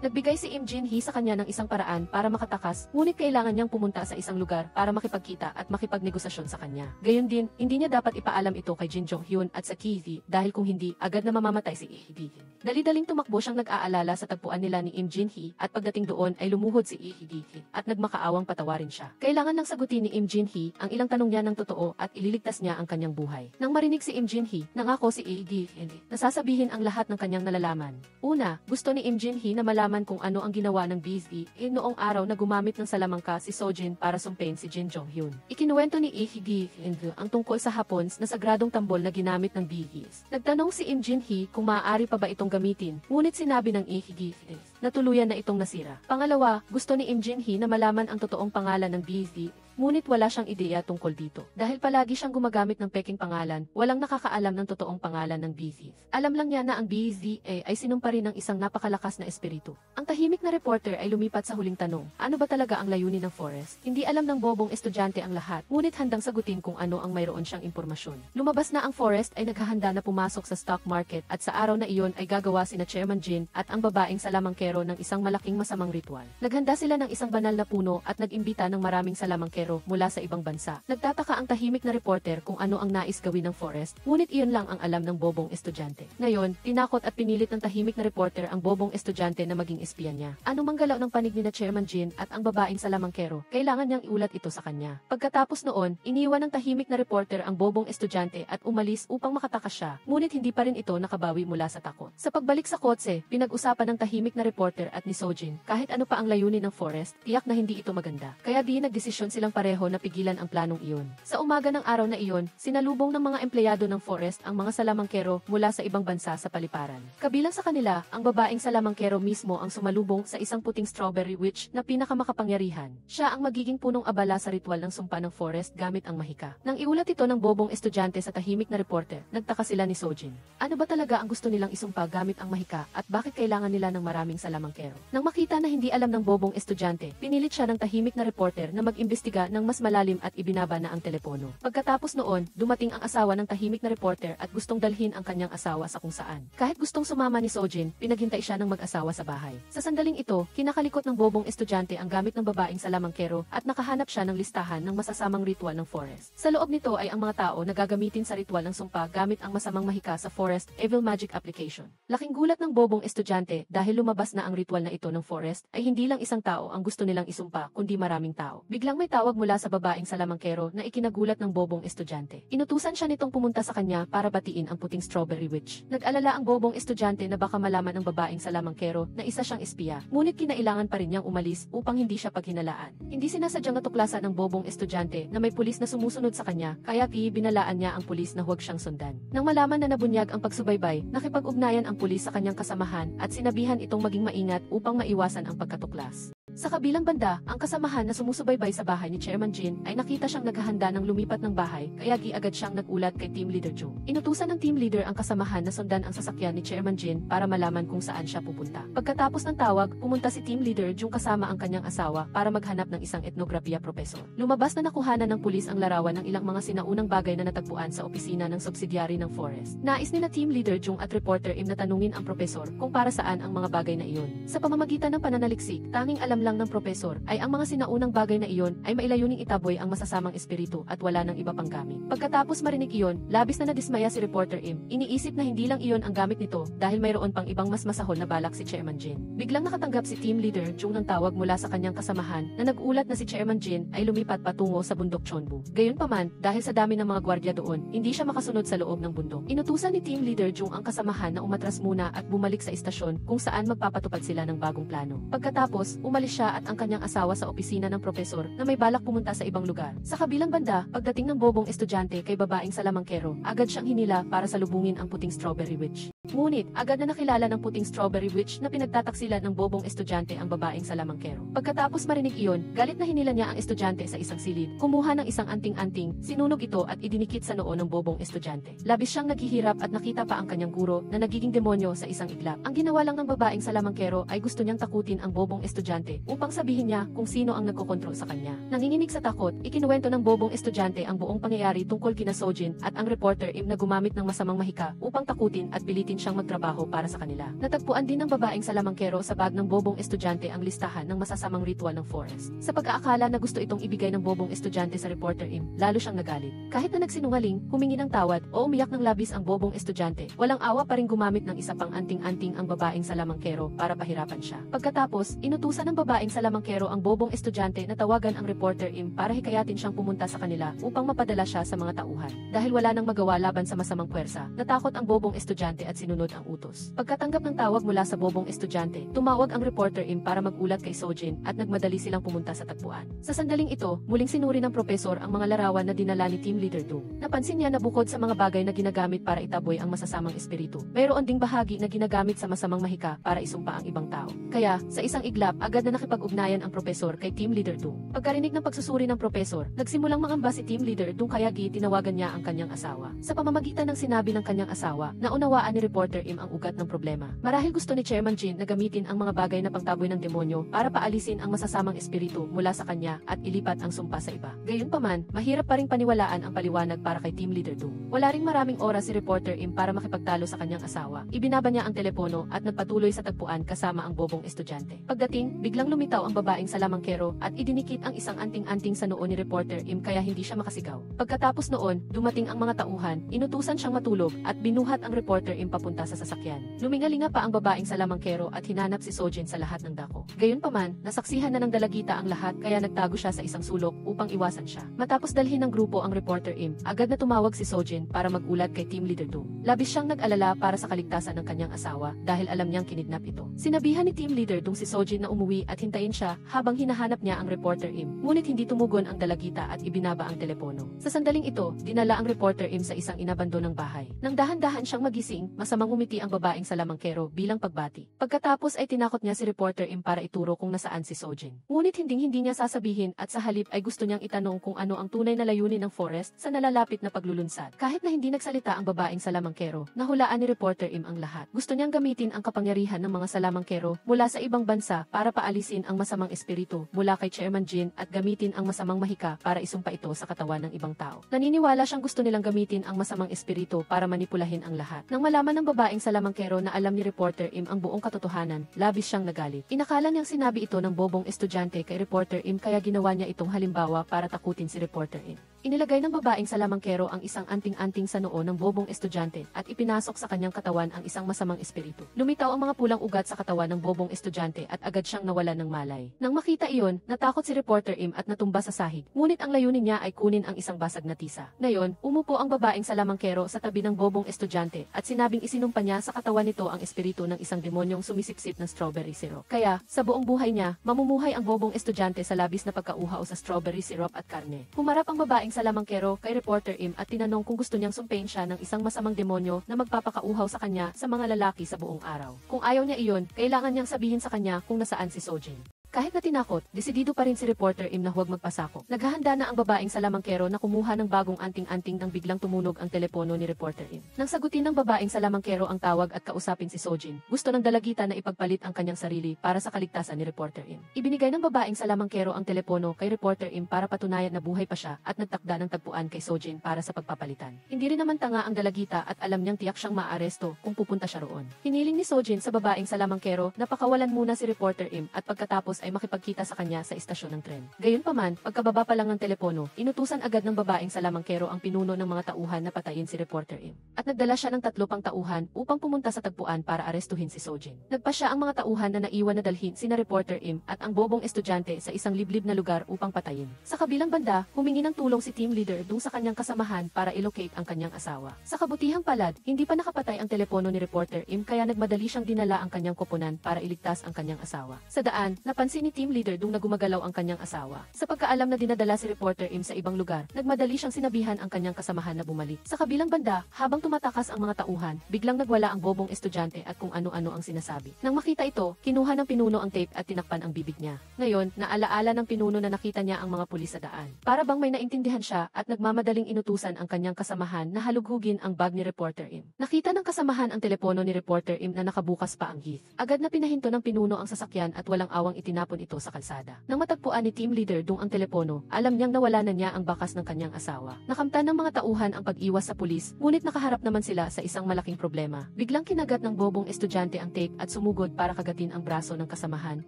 Nagbigay si Im Jin-hee sa kanya ng isang paraan para makatakas, ngunit kailangan niyang pumunta sa isang lugar para makipagkita at makipagnegosasyon sa kanya. Gayon din, hindi niya dapat ipaalam ito kay Jin Jong-hyun at sa Kizi dahil kung kung hindi, agad na mamamatay si Lee. Dali-daling tumakbo siyang nag-aalala sa tagpuan nila ni Im Jin-hee at pagdating doon ay lumuhod si Lee at nagmakaawang patawarin siya. Kailangan lang sagutin ni Im Jin-hee ang ilang tanong niya ng totoo at ililigtas niya ang kanyang buhay. Nang marinig si Im Jin-hee, nangako si Lee na sasabihin ang lahat ng kanyang nalalaman. Una, gusto ni Im Jin-hee na malaman kung ano ang ginawa ng BZ noong araw na gumamit ng salamangka si Sojin para sumpain si Jin Jong-hyun. Ikinuwento ni Lee ang tungkol sa hapons na sagradong tambol na ginamit ng BZ. Nagtanong si Im Jin-hee kung maaari pa ba itong gamitin, ngunit sinabi ng Lee na tuluyan na itong nasira. Pangalawa, gusto ni Im Jin-hee na malaman ang totoong pangalan ng BZ, ngunit wala siyang ideya tungkol dito. Dahil palagi siyang gumagamit ng peking pangalan, walang nakakaalam ng totoong pangalan ng BZ. Alam lang niya na ang BZA ay sinumpa rin ng isang napakalakas na espiritu. Ang tahimik na reporter ay lumipat sa huling tanong, ano ba talaga ang layunin ng Forest? Hindi alam ng bobong estudyante ang lahat, ngunit handang sagutin kung ano ang mayroon siyang impormasyon. Lumabas na ang Forest ay naghahanda na pumasok sa stock market at sa araw na iyon ay gagawa sina Chairman Jin at ang babaeng salamangkero ng isang malaking masamang ritual. Naghanda sila ng isang banal na puno at nag-imbita ng maraming salamangkero mula sa ibang bansa. Nagtataka ang tahimik na reporter kung ano ang nais gawin ng Forest, ngunit iyon lang ang alam ng bobong estudyante. Ngayon, tinakot at pinilit ng tahimik na reporter ang bobong estudyante na maging espiya niya. Ano mang galaw ng panig ni na Chairman Jin at ang babaeng salamangkero, kailangan niyang iulat ito sa kanya. Pagkatapos noon, iniwan ng tahimik na reporter ang bobong estudyante at umalis upang makatakas siya, ngunit hindi pa rin ito nakabawi mula sa takot. Sa pagbalik sa kotse, pinag-usapan ng tahimik na reporter at ni Sojin, kahit ano pa ang layunin ng Forest, tiyak na hindi ito maganda. Kaya di nagdesisyon silang pareho na pigilan ang planong iyon. Sa umaga ng araw na iyon, sinalubong ng mga empleyado ng Forest ang mga salamangkero mula sa ibang bansa sa paliparan. Kabilang sa kanila, ang babaeng salamangkero mismo ang sumalubong sa isang puting strawberry witch na pinakamakapangyarihan. Siya ang magiging punong abala sa ritual ng sumpa ng Forest gamit ang mahika. Nang iulat ito ng bobong estudyante sa tahimik na reporter, nagtaka sila ni Sojin. Ano ba talaga ang gusto nilang isumpa gamit ang mahika at bakit kailangan nila ng maraming salamangkero? Nang makita na hindi alam ng bobong estudyante, pinilit siya ng tahimik na reporter na mag-imbestiga ng mas malalim at ibinaba na ang telepono. Pagkatapos noon, dumating ang asawa ng tahimik na reporter at gustong dalhin ang kanyang asawa sa kung saan. Kahit gustong sumama ni Sojin, pinaghintay siya ng mag-asawa sa bahay. Sa sandaling ito, kinakalikot ng bobong estudyante ang gamit ng babaeng salamangkero at nakahanap siya ng listahan ng masasamang ritual ng Forest. Sa loob nito ay ang mga tao na gagamitin sa ritual ng sumpa gamit ang masamang mahika sa Forest Evil Magic Application. Laking gulat ng bobong estudyante dahil lumabas na ang ritual na ito ng Forest ay hindi lang isang tao ang gusto nilang isumpa kundi maraming tao. Biglang may tawag mula sa babaeng salamangkero na ikinagulat ng bobong estudyante. Inutusan siya nitong pumunta sa kanya para batiin ang puting strawberry witch. Nag-alala ang bobong estudyante na baka malaman ng babaeng salamangkero na isa siyang espiya, ngunit kinailangan pa rin niyang umalis upang hindi siya paghinalaan. Hindi sinasadyang natuklasan ng bobong estudyante na may pulis na sumusunod sa kanya, kaya binalaan niya ang pulis na huwag siyang sundan. Nang malaman na nabunyag ang pagsubaybay, nakipag-ugnayan ang pulis sa kanyang kasamahan at sinabihan itong maging maingat upang maiwasan ang pagkatuklas. Sa kabilang banda, ang kasamahan na sumusubaybay sa bahay ni Chairman Jin ay nakita siyang naghahanda ng lumipat ng bahay, kaya agad siyang nagulat kay Team Leader Jung. Inutusan ng Team Leader ang kasamahan na sundan ang sasakyan ni Chairman Jin para malaman kung saan siya pupunta. Pagkatapos ng tawag, pumunta si Team Leader Jung kasama ang kanyang asawa para maghanap ng isang etnografiya professor. Lumabas na nakuhanan ng pulis ang larawan ng ilang mga sinaunang bagay na natagpuan sa opisina ng subsidiary ng Forest. Nais ni na Team Leader Jung at Reporter Im na tanungin ang professor kung para saan ang mga bagay na iyon. Sa pamamagitan ng pananaliksik, tanging alam lang ng profesor ay ang mga sinaunang bagay na iyon ay mailayuning itaboy ang masasamang espiritu at wala ng iba pang gamit. Pagkatapos marinig iyon, labis na nadismaya si Reporter Im. Iniisip na hindi lang iyon ang gamit nito dahil mayroon pang ibang mas masahol na balak si Chairman Jin. Biglang nakatanggap si Team Leader Jung ng tawag mula sa kanyang kasamahan na nag-ulat na si Chairman Jin ay lumipat patungo sa bundok Chonbu. Gayunpaman, dahil sa dami ng mga gwardiya doon, hindi siya makasunod sa loob ng bundok. Inutusan ni Team Leader Jung ang kasamahan na umatras muna at bumalik sa istasyon kung saan magpapatupad sila ng bagong plano. Pagkatapos, umalis siya at ang kanyang asawa sa opisina ng profesor na may balak pumunta sa ibang lugar. Sa kabilang banda, pagdating ng bobong estudyante kay babaeng salamangkero, agad siyang hinila para salubungin ang puting strawberry witch. Ngunit, agad na nakilala ng puting strawberry witch na pinagtataksilan ng bobong estudyante ang babaeng salamangkero. Pagkatapos marinig iyon, galit na hinila niya ang estudyante sa isang silid, kumuha ng isang anting-anting, sinunog ito at idinikit sa noo ng bobong estudyante. Labis siyang naghihirap at nakita pa ang kanyang guro na nagiging demonyo sa isang iglap. Ang ginawa lang ng babaeng salamangkero ay gusto niyang takutin ang bobong estudyante upang sabihin niya kung sino ang nagkokontrol sa kanya. Nanginginig sa takot, ikinuwento ng bobong estudyante ang buong pangyayari tungkol kina Sojin at ang reporter Im na gumamit ng masamang mahika upang takutin at pilitin pipilitin siyang magtrabaho para sa kanila. Natagpuan din ng babaeng salamangkero sa bag ng bobong estudyante ang listahan ng masasamang ritual ng forest. Sa pag-aakala na gusto itong ibigay ng bobong estudyante sa reporter Im, lalo siyang nagalit. Kahit na nagsinungaling, humingi ng tawad, o umiyak ng labis ang bobong estudyante, walang awa pa rin gumamit ng isa pang anting-anting ang babaeng salamangkero para pahirapan siya. Pagkatapos, inutusan ng babaeng salamangkero ang bobong estudyante na tawagan ang reporter Im para hikayatin siyang pumunta sa kanila upang mapadala siya sa mga tauhan. Dahil wala nang magawa laban sa masamang puwersa, natakot ang bobong estudyante at sinunod ang utos. Pagkatanggap ng tawag mula sa bobong estudyante, tumawag ang reporter Im para magulat kay Sojin at nagmadali silang pumunta sa tagpuan. Sa sandaling ito, muling sinuri ng propesor ang mga larawan na dinala ni Team Leader Dung. Napansin niya na bukod sa mga bagay na ginagamit para itaboy ang masasamang espiritu, mayroon ding bahagi na ginagamit sa masamang mahika para isumpa ang ibang tao. Kaya, sa isang iglap, agad na nakipag-ugnayan ang propesor kay Team Leader Dung. Pagkarinig ng pagsusuri ng propesor, nagsimulang mangamba si Team Leader Dung kaya tinawagan niya ang kanyang asawa. Sa pamamagitan ng sinabi ng kanyang asawa, naunawaan ni reporter Im ang ugat ng problema. Marahil gusto ni Chairman Jin na gamitin ang mga bagay na pangtaboy ng demonyo para paalisin ang masasamang espiritu mula sa kanya at ilipat ang sumpa sa iba. Gayunpaman, mahirap pa ring paniwalaan ang paliwanag para kay Team Leader Dung. Wala ring maraming oras si reporter Im para makipagtalo sa kanyang asawa. Ibinaba niya ang telepono at nagpatuloy sa tagpuan kasama ang bobong estudyante. Pagdating, biglang lumitaw ang babaeng salamangkero at idinikit ang isang anting-anting sa noo ni reporter Im kaya hindi siya makasigaw. Pagkatapos noon, dumating ang mga tauhan, inutusan siyang matulog at binuhat ang reporter Im papunta sa sasakyan. Lumingalinga pa ang babaeng salamangkero at hinanap si Sojin sa lahat ng dako. Gayunpaman, nasaksihan na ng dalagita ang lahat kaya nagtago siya sa isang sulok upang iwasan siya. Matapos dalhin ng grupo ang reporter Im, agad na tumawag si Sojin para magulat kay Team Leader Dung. Labis siyang nag-alala para sa kaligtasan ng kanyang asawa dahil alam niyang kinidnap ito. Sinabihan ni Team Leader Dung si Sojin na umuwi at hintayin siya habang hinahanap niya ang reporter Im. Ngunit hindi tumugon ang dalagita at ibinaba ang telepono. Sa sandaling ito, dinala ang reporter Im sa isang inabandonang bahay. Nang dahan-dahan siyang magising, masamang umiti ang babaeng salamangkero bilang pagbati. Pagkatapos ay tinakot niya si reporter Im para ituro kung nasaan si Sojin. Ngunit hindi niya sasabihin at sa halip ay gusto niyang itanong kung ano ang tunay na layunin ng forest sa nalalapit na paglulunsad. Kahit na hindi nagsalita ang babaeng salamangkero, nahulaan ni reporter Im ang lahat. Gusto niyang gamitin ang kapangyarihan ng mga salamangkero mula sa ibang bansa para paalisin ang masamang espiritu mula kay Chairman Jin at gamitin ang masamang mahika para isumpa ito sa katawan ng ibang tao. Naniniwala siyang gusto nilang gamitin ang masamang espiritu para manipulahin ang lahat. Nang malaman ng babaeng salamangkero na alam ni reporter Im ang buong katotohanan, labis siyang nagalit. Inakala niyang sinabi ito ng bobong estudyante kay reporter Im kaya ginawa niya itong halimbawa para takutin si reporter Im. Inilagay ng babaeng salamangkero ang isang anting-anting sa noo ng bobong estudyante at ipinasok sa kanyang katawan ang isang masamang espiritu. Lumitaw ang mga pulang ugat sa katawan ng bobong estudyante at agad siyang nawalan ng malay. Nang makita iyon, natakot si reporter Im at natumba sa sahig. Ngunit ang layunin niya ay kunin ang isang basag na tisa. Ngayon, umupo ang babaeng salamangkero sa tabi ng bobong estudyante at sinabing isinumpa niya sa katawan nito ang espiritu ng isang demonyong sumisipsip ng strawberry syrup. Kaya, sa buong buhay niya, mamumuhay ang bobong estudyante sa labis na pagkauhaw sa strawberry syrup at karne. Humarap ang babaeng salamangkero kay reporter Im at tinanong kung gusto niyang sumpain siya ng isang masamang demonyo na magpapakauhaw sa kanya sa mga lalaki sa buong araw. Kung ayaw niya iyon, kailangan niyang sabihin sa kanya kung nasaan si Sojin. Kahit na tinakot, desidido pa rin si reporter Im na huwag magpasako. Naghahanda na ang babaeng salamangkero na kumuha ng bagong anting-anting nang biglang tumunog ang telepono ni reporter Im. Nang sagutin ng babaeng salamangkero ang tawag at kausapin si Sojin, gusto ng dalagita na ipagpalit ang kanyang sarili para sa kaligtasan ni reporter Im. Ibinigay ng babaeng salamangkero ang telepono kay reporter Im para patunayan na buhay pa siya at nagtakda ng tagpuan kay Sojin para sa pagpapalitan. Hindi rin naman tanga ang dalagita at alam niyang tiyak siyang maaresto kung pupunta siya roon. Hiniling ni Sojin sa babaeng salamangkero na pakawalan muna si reporter Im at pagkatapos ay makipagkita sa kanya sa istasyon ng tren. Gayunpaman, pagkababa pa lang ng telepono, inutusan agad ng babaeng salamangkero ang pinuno ng mga tauhan na patayin si reporter Im. At nagdala siya ng 3 pang tauhan upang pumunta sa tagpuan para arestuhin si Sojin. Nagpa siya ang mga tauhan na naiwan na dalhin sina reporter Im at ang bobong estudyante sa isang liblib na lugar upang patayin. Sa kabilang banda, humingi ng tulong si team leader dung sa kanyang kasamahan para ilocate ang kanyang asawa. Sa kabutihang palad, hindi pa nakapatay ang telepono ni reporter Im kaya nagmadali siyang dinala ang kanyang koponan para iligtas ang kanyang asawa. Sa daan, napansin ni team leader dung na gumagalaw ang kanyang asawa. Sa pagkaalam na dinadala si reporter Im sa ibang lugar, nagmadali siyang sinabihan ang kanyang kasamahan na bumalik. Sa kabilang banda, habang tumatakas ang mga tauhan, biglang nagwala ang bobong estudyante at kung ano-ano ang sinasabi. Nang makita ito, kinuha ng pinuno ang tape at tinakpan ang bibig niya. Ngayon, naalaala ng pinuno na nakita niya ang mga pulis sa daan. Para bang may naintindihan siya at nagmamadaling inutusan ang kanyang kasamahan na halughugin ang bag ni reporter Im. Nakita ng kasamahan ang telepono ni reporter Im na nakabukas pa ang heath. Agad na pinahinto ng pinuno ang sasakyan at walang awang itinapon tinapon ito sa kalsada. Nang matagpuan ni Team Leader Dung ang telepono, alam niyang nawala na niya ang bakas ng kanyang asawa. Nakamtan ng mga tauhan ang pag-iwas sa pulis, ngunit nakaharap naman sila sa isang malaking problema. Biglang kinagat ng bobong estudyante ang tape at sumugod para kagatin ang braso ng kasamahan,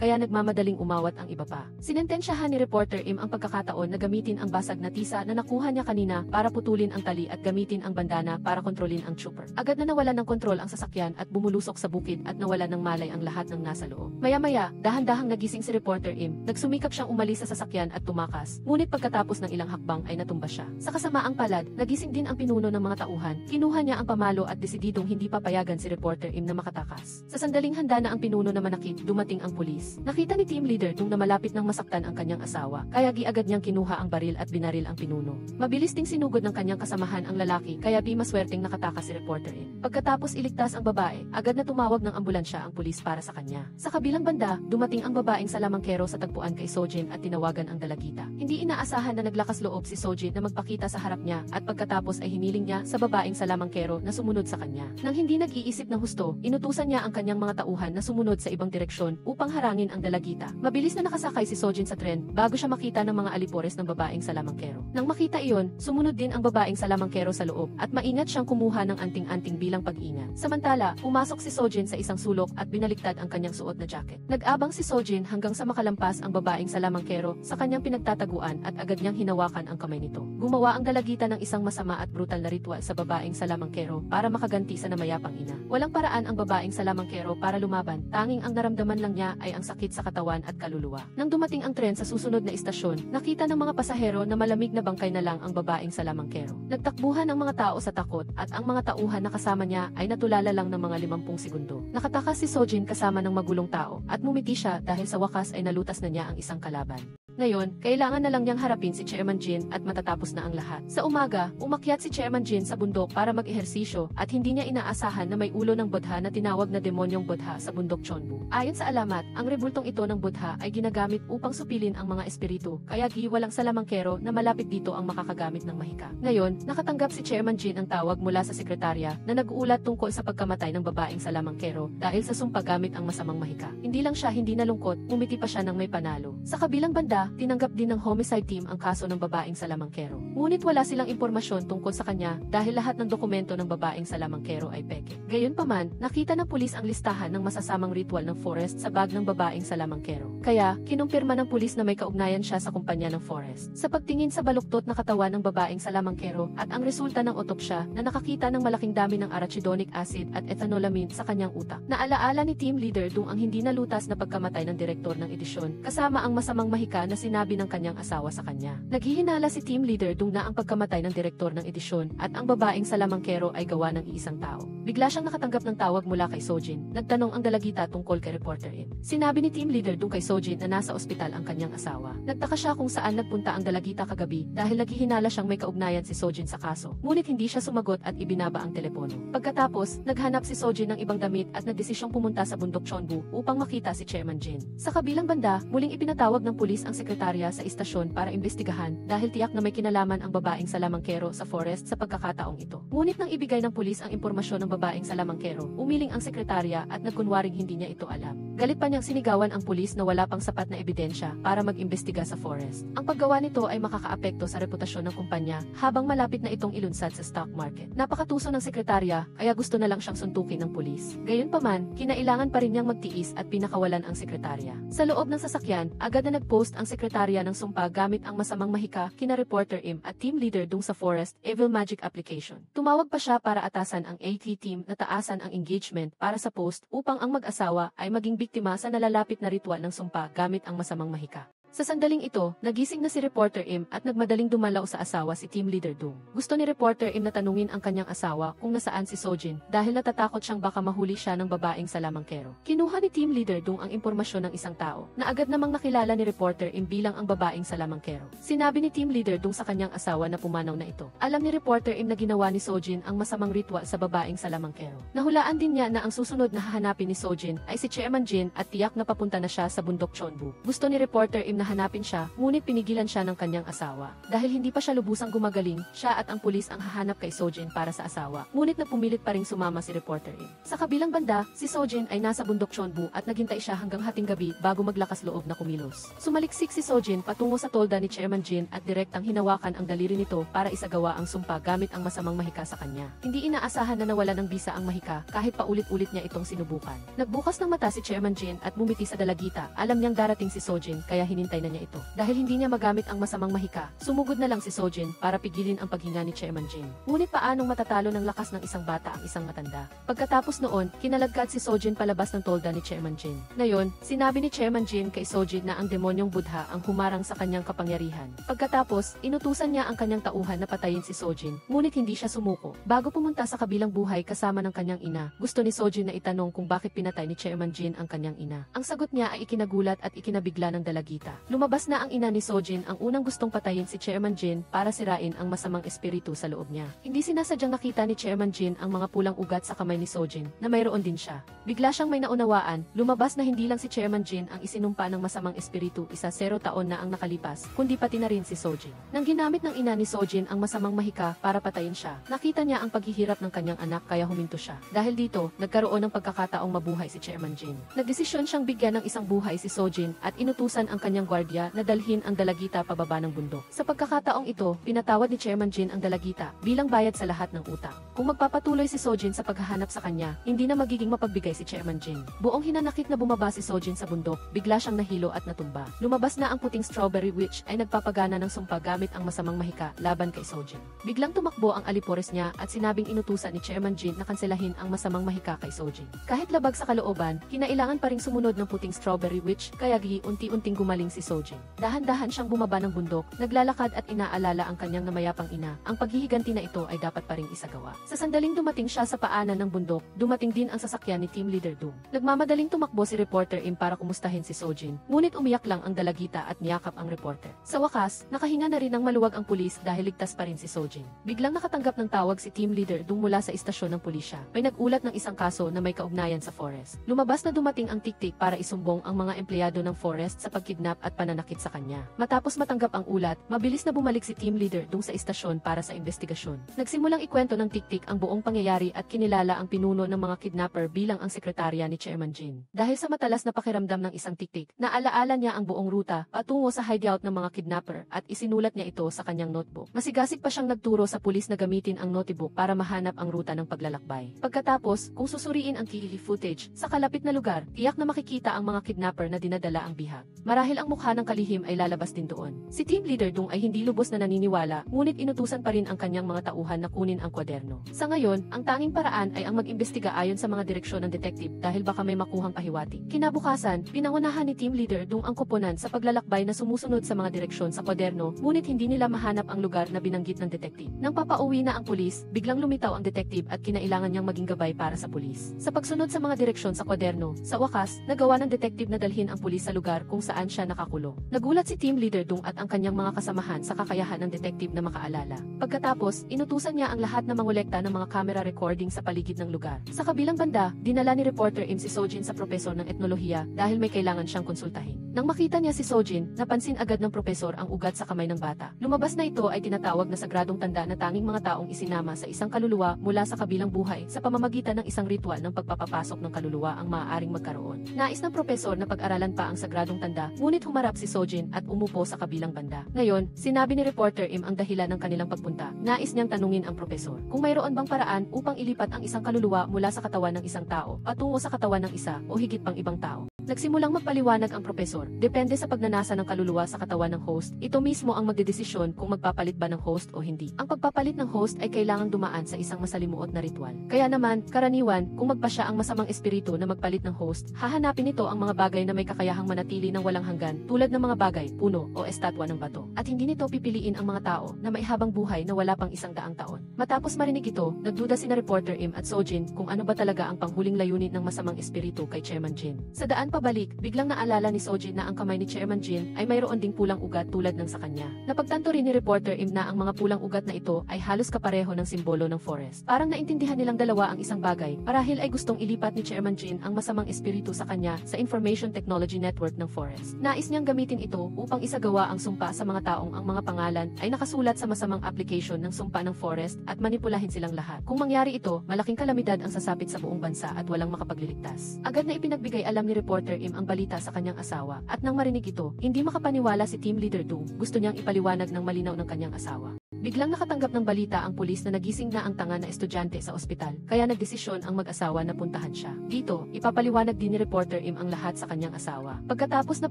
kaya nagmamadaling umawat ang iba pa. Sinentensyahan ni Reporter Im ang pagkakataon na gamitin ang basag na tisa na nakuha niya kanina para putulin ang tali at gamitin ang bandana para kontrolin ang trooper. Agad na nawalan ng kontrol ang sasakyan at bumulusok sa bukid at nawalan ng malay ang lahat ng nasa loob. Maya-maya, dahan-dahang nagising si Reporter Im, nagsumikap siyang umalis sa sasakyan at tumakas, ngunit pagkatapos ng ilang hakbang ay natumba siya. Sa kasamaang palad, nagising din ang pinuno ng mga tauhan, kinuha niya ang pamalo at desididong hindi papayagan si Reporter Im na makatakas. Sa sandaling handa na ang pinuno na manakit, dumating ang pulis. Nakita ni Team Leader Dung na malapit nang masaktan ang kanyang asawa, kaya giagad niyang kinuha ang baril at binaril ang pinuno. Mabilis ding sinugod ng kanyang kasamahan ang lalaki, kaya di maswerteng nakatakas si Reporter Im. Pagkatapos iligtas ang babae, agad na tumawag ng ambulansya ang pulis para sa kanya. Sa kabilang banda, dumating ang babaeng salamangkero sa tagpuan kay Sojin at tinawagan ang dalagita. Hindi inaasahan na naglakas loob si Sojin na magpakita sa harap niya at pagkatapos ay hiniling niya sa babaeng salamangkero na sumunod sa kanya. Nang hindi nag-iisip ng husto, inutusan niya ang kanyang mga tauhan na sumunod sa ibang direksyon upang harangin ang dalagita. Mabilis na nakasakay si Sojin sa tren bago siya makita ng mga alipores ng babaeng salamangkero. Nang makita iyon, sumunod din ang babaeng salamangkero sa loob at maingat siyang kumuha ng anting-anting bilang pag-ingat. Samantala, pumasok si Sojin sa isang sulok at binaliktad ang kanyang suot na jacket. Nag-abang si Sojin hanggang sa makalampas ang babaeng salamangkero sa kanyang pinagtataguan at agad niyang hinawakan ang kamay nito. Gumawa ang dalagita ng isang masama at brutal na ritual sa babaeng salamangkero para makaganti sa namayapang ina. Walang paraan ang babaeng salamangkero para lumaban, tanging ang naramdaman lang niya ay ang sakit sa katawan at kaluluwa. Nang dumating ang tren sa susunod na istasyon, nakita ng mga pasahero na malamig na bangkay na lang ang babaeng salamangkero. Nagtakbuhan ang mga tao sa takot at ang mga tauhan na kasama niya ay natulala lang ng mga 50 segundo. Nakatakas si Sojin kasama ng magulong tao at mumiti siya dahil sa wakas ay nalutas na niya ang isang kalaban. Ngayon, kailangan na lang niyang harapin si Chairman Jin at matatapos na ang lahat. Sa umaga, umakyat si Chairman Jin sa bundok para mag-ehersisyo at hindi niya inaasahan na may ulo ng Buddha na tinawag na demonyong Buddha sa bundok Chonbu. Ayon sa alamat, ang rebultong ito ng Buddha ay ginagamit upang supilin ang mga espiritu, kaya giwalang salamangkero na malapit dito ang makakagamit ng mahika. Ngayon, nakatanggap si Chairman Jin ang tawag mula sa sekretarya na nag-uulat tungkol sa pagkamatay ng babaeng salamangkero dahil sa sumpa gamit ang masamang mahika. Hindi lang siya hindi nalungkot, umiti pa siya ng may panalo. Sa kabilang banda, tinanggap din ng homicide team ang kaso ng babaeng salamangkero. Ngunit wala silang impormasyon tungkol sa kanya dahil lahat ng dokumento ng babaeng salamangkero ay peke. Gayunpaman, nakita ng pulis ang listahan ng masasamang ritual ng forest sa bag ng babaeng salamangkero. Kaya, kinumpirma ng pulis na may kaugnayan siya sa kumpanya ng forest. Sa pagtingin sa baluktot na katawan ng babaeng salamangkero at ang resulta ng otopsya na nakakita ng malaking dami ng arachidonic acid at ethanolamine sa kanyang utak. Naalaala ni Team Leader Dung ang hindi nalutas na pagkamatay ng direktor ng edisyon, kasama ang masamang mahika na sinabi ng kanyang asawa sa kanya. Naghihinala si Team Leader Dung na ang pagkamatay ng direktor ng edisyon at ang babaeng salamangkero ay gawa ng iisang tao. Bigla siyang nakatanggap ng tawag mula kay Sojin. Nagtanong ang dalagita tungkol kay Reporter Im. Sinabi ni Team Leader Dung kay Sojin na nasa ospital ang kanyang asawa. Nagtaka siya kung saan nagpunta ang dalagita kagabi dahil naghihinala siyang may kaugnayan si Sojin sa kaso. Ngunit hindi siya sumagot at ibinaba ang telepono. Pagkatapos, naghanap si Sojin ng ibang damit at nagdesisyong pumunta sa bundok Chonbu upang makita si Chairman Jin. Sa kabilang banda, muling ipinatawag ng pulis ang sekretarya sa istasyon para imbestigahan dahil tiyak na may kinalaman ang babaeng salamangkero sa forest sa pagkakataong ito. Ngunit nang ibigay ng pulis ang impormasyon ng babaeng salamangkero, umiling ang sekretarya at nagkunwaring hindi niya ito alam. Galit pa niyang sinigawan ang pulis na wala pang sapat na ebidensya para mag-imbestiga sa forest. Ang paggawa nito ay makakaapekto sa reputasyon ng kumpanya habang malapit na itong ilunsad sa stock market. Napakatuso ng sekretarya kaya gusto na lang siyang suntukin ng pulis. Gayunpaman, kinailangan pa rin niyang magtiis at pinakawalan ang sekretarya. Sa loob ng sasakyan, agad na nag-post ang sekretarya ng sumpa gamit ang masamang mahika kina Reporter Im at Team Leader Dung sa Forest Evil Magic application. Tumawag pa siya para atasan ang AT team na taasan ang engagement para sa post upang ang mag-asawa ay maging biktima sa nalalapit na ritual ng sumpa gamit ang masamang mahika. Sa sandaling ito, nagising na si Reporter Im at nagmadaling dumalaw sa asawa si Team Leader Dung. Gusto ni Reporter Im na tanungin ang kanyang asawa kung nasaan si Sojin dahil natatakot siyang baka mahuli siya ng babaeng salamangkero. Kinuha ni Team Leader Dung ang impormasyon ng isang tao na agad namang nakilala ni Reporter Im bilang ang babaeng salamangkero. Sinabi ni Team Leader Dung sa kanyang asawa na pumanaw na ito. Alam ni Reporter Im na ginawa ni Sojin ang masamang ritual sa babaeng salamangkero. Nahulaan din niya na ang susunod na hahanapin ni Sojin ay si Chairman Jin at tiyak na papunta na siya sa bundok Chonbu. Gusto ni Reporter Im na hanapin siya, ngunit pinigilan siya ng kanyang asawa. Dahil hindi pa siya lubusang gumagaling, siya at ang pulis ang hahanap kay Sojin para sa asawa. Ngunit napumilit pa ring sumama si Reporter Im. Sa kabilang banda, si Sojin ay nasa bundok Cheonbu at naghintay siya hanggang hating gabi bago maglakas loob na kumilos. Sumaliksik si Sojin patungo sa tolda ni Chairman Jin at direktang hinawakan ang daliri nito para isagawa ang sumpa gamit ang masamang mahika sa kanya. Hindi inaasahan na nawala ng bisa ang mahika kahit paulit-ulit niya itong sinubukan. Nagbukas ng mata si Chairman Jin at bumiti sa dalagita. Alam niyang darating si Sojin kaya hinintay na niya ito. Dahil hindi niya magamit ang masamang mahika, sumugod na lang si Sojin para pigilin ang paghinga ni Chairman Jin. Ngunit paanong matatalo ng lakas ng isang bata ang isang matanda? Pagkatapos noon, kinalagkad si Sojin palabas ng tolda ni Chairman Jin. Ngayon, sinabi ni Chairman Jin kay Sojin na ang demonyong Buddha ang humarang sa kanyang kapangyarihan. Pagkatapos, inutusan niya ang kanyang tauhan na patayin si Sojin, ngunit hindi siya sumuko. Bago pumunta sa kabilang buhay kasama ng kanyang ina, gusto ni Sojin na itanong kung bakit pinatay ni Chairman Jin ang kanyang ina. Ang sagot niya ay ikinagulat at ikinabigla ng dalagita. Lumabas na ang ina ni Sojin ang unang gustong patayin si Chairman Jin para sirain ang masamang espiritu sa loob niya. Hindi sinasadyang nakita ni Chairman Jin ang mga pulang ugat sa kamay ni Sojin na mayroon din siya. Bigla siyang may naunawaan, lumabas na hindi lang si Chairman Jin ang isinumpa ng masamang espiritu 0 taon na ang nakalipas, kundi pati na rin si Sojin. Nang ginamit ng ina ni Sojin ang masamang mahika para patayin siya, nakita niya ang paghihirap ng kanyang anak kaya huminto siya. Dahil dito, nagkaroon ng pagkakataong mabuhay si Chairman Jin. Nagdesisyon siyang bigyan ng isang buhay si Sojin at inutusan ang kanyang gwardiya na dalhin ang dalagita pababa ng bundok. Sa pagkakataong ito, pinatawad ni Chairman Jin ang dalagita bilang bayad sa lahat ng utang. Kung magpapatuloy si Sojin sa paghahanap sa kanya, hindi na magiging mapagbigay si Chairman Jin. Buong hinanakit na bumaba si Sojin sa bundok, bigla siyang nahilo at natumba. Lumabas na ang puting Strawberry Witch ay nagpapagana ng sumpa gamit ang masamang mahika laban kay Sojin. Biglang tumakbo ang alipores niya at sinabing inutusan ni Chairman Jin na kanselahin ang masamang mahika kay Sojin. Kahit labag sa kalooban, kinailangan pa ring sumunod ng puting Strawberry Witch kaya unti-unting gumaling si Sojin. Dahan-dahan siyang bumaba ng bundok, naglalakad at inaalala ang kanyang namayapang ina. Ang paghihiganti na ito ay dapat pa ring isagawa. Sa sandaling dumating siya sa paanan ng bundok, dumating din ang sasakyan ni Team Leader Doom. Nagmamadaling tumakbo si Reporter Im para kumustahin si Sojin, ngunit umiyak lang ang dalagita at niyakap ang reporter. Sa wakas, nakahinga na rin ng maluwag ang pulis dahil ligtas pa rin si Sojin. Biglang nakatanggap ng tawag si Team Leader Doom mula sa istasyon ng pulisya. May nagulat ng isang kaso na may kaugnayan sa forest. Lumabas na dumating ang tiktik para isumbong ang mga empleyado ng forest sa pagkidnap at pananakit sa kanya. Matapos matanggap ang ulat, mabilis na bumalik si Team Leader Doom sa istasyon para sa investigasyon. Nagsimulang ikwento ng tiktik ang buong pangyayari at kinilala ang pinuno ng mga kidnapper bilang ang sekretarya ni Chairman Jin. Dahil sa matalas na pakiramdam ng isang tiktik, naalaala niya ang buong ruta patungo sa hideout ng mga kidnapper at isinulat niya ito sa kanyang notebook. Masigasig pa siyang nagturo sa pulis na gamitin ang notebook para mahanap ang ruta ng paglalakbay. Pagkatapos, kung susuriin ang key footage sa kalapit na lugar, tiyak na makikita ang mga kidnapper na dinadala ang bihag. Marahil ang mukha ng kalihim ay lalabas din doon. Si Team Leader Dung ay hindi lubos na naniniwala, ngunit inutusan pa rin ang kanyang mga tauhan na kunin ang kwaderno. Sa ngayon, ang tanging paraan ay ang mag-imbestiga ayon sa mga direksyon ng detective dahil baka may makuhang pahiwatig. Kinabukasan, pinangunahan ni Team Leader Dung ang koponan sa paglalakbay na sumusunod sa mga direksyon sa kwaderno, ngunit hindi nila mahanap ang lugar na binanggit ng detective. Nang papauwi na ang pulis, biglang lumitaw ang detective at kinailangan niyang maging gabay para sa pulis. Sa pagsunod sa mga direksyon sa kwaderno, sa wakas, nagawa ng detective na dalhin ang pulis sa lugar kung saan siya nakakulong. Nagulat si Team Leader Dung at ang kanyang mga kasamahan sa kakayahan ng detective na makaalala. Pagkatapos, inutusan niya ang lahat na mangolekta ng mga camera recording sa paligid ng lugar. Sa kabilang banda, dinala ni Reporter Im si Sojin sa propesor ng etnolohiya dahil may kailangan siyang konsultahin. Nang makita niya si Sojin, napansin agad ng propesor ang ugat sa kamay ng bata. Lumabas na ito ay tinatawag na sagradong tanda na tanging mga taong isinama sa isang kaluluwa mula sa kabilang buhay sa pamamagitan ng isang ritual ng pagpapapasok ng kaluluwa ang maaaring magkaroon. Nais ng propesor na pag-aralan pa ang sagradong tanda, ngunit humarap si Sojin at umupo sa kabilang banda. Ngayon, sinabi ni Reporter Im ang dahilan ng kanilang pagpunta. Nais niyang tanungin ang propesor kung mayroon bang paraan upang ilipat ang isang kaluluwa mula sa katawan ng isang tao patungo sa katawan ng isa o higit pang ibang tao. Nagsimulang magpaliwanag ang propesor. Depende sa pagnanasa ng kaluluwa sa katawan ng host, ito mismo ang magdedesisyon kung magpapalit ba ng host o hindi. Ang pagpapalit ng host ay kailangang dumaan sa isang masalimuot na ritual. Kaya naman, karaniwan, kung magpasya ang masamang espiritu na magpalit ng host, hahanapin nito ang mga bagay na may kakayahang manatili ng walang hanggan, tulad ng mga bagay, puno, o estatwa ng bato. At hindi nito pipiliin ang mga tao na may habang buhay na wala pang 100 taon. Matapos marinig ito, nagduda sina Reporter Im at Sojin kung ano ba talaga ang panghuling layunin ng masamang espiritu kay Chairman Jin. Sa daan pabalik, biglang naalala ni Sojin na ang kamay ni Chairman Jin ay mayroon ding pulang ugat tulad ng sa kanya. Napagtanto rin ni Reporter Im na ang mga pulang ugat na ito ay halos kapareho ng simbolo ng forest. Parang naintindihan nilang dalawa ang isang bagay, marahil ay gustong ilipat ni Chairman Jin ang masamang espiritu sa kanya sa Information Technology Network ng forest. Nais niyang gamitin ito upang isagawa ang sumpa sa mga taong ang mga pangalan ay nakasulat sa masamang application ng sumpa ng forest at manipulahin silang lahat. Kung mangyari ito, malaking kalamidad ang sasapit sa buong bansa at walang makapagliligtas. Agad na ipinagbigay alam ni Reporter Im ang balita sa kanyang asawa at nang marinig ito, hindi makapaniwala si Team Leader Dung. Gusto niyang ipaliwanag ng malinaw ng kanyang asawa. Biglang nakatanggap ng balita ang pulis na nagising na ang tanga na estudyante sa ospital, kaya nagdesisyon ang mag-asawa na puntahan siya. Dito, ipapaliwanag din ni Reporter Im ang lahat sa kanyang asawa. Pagkatapos na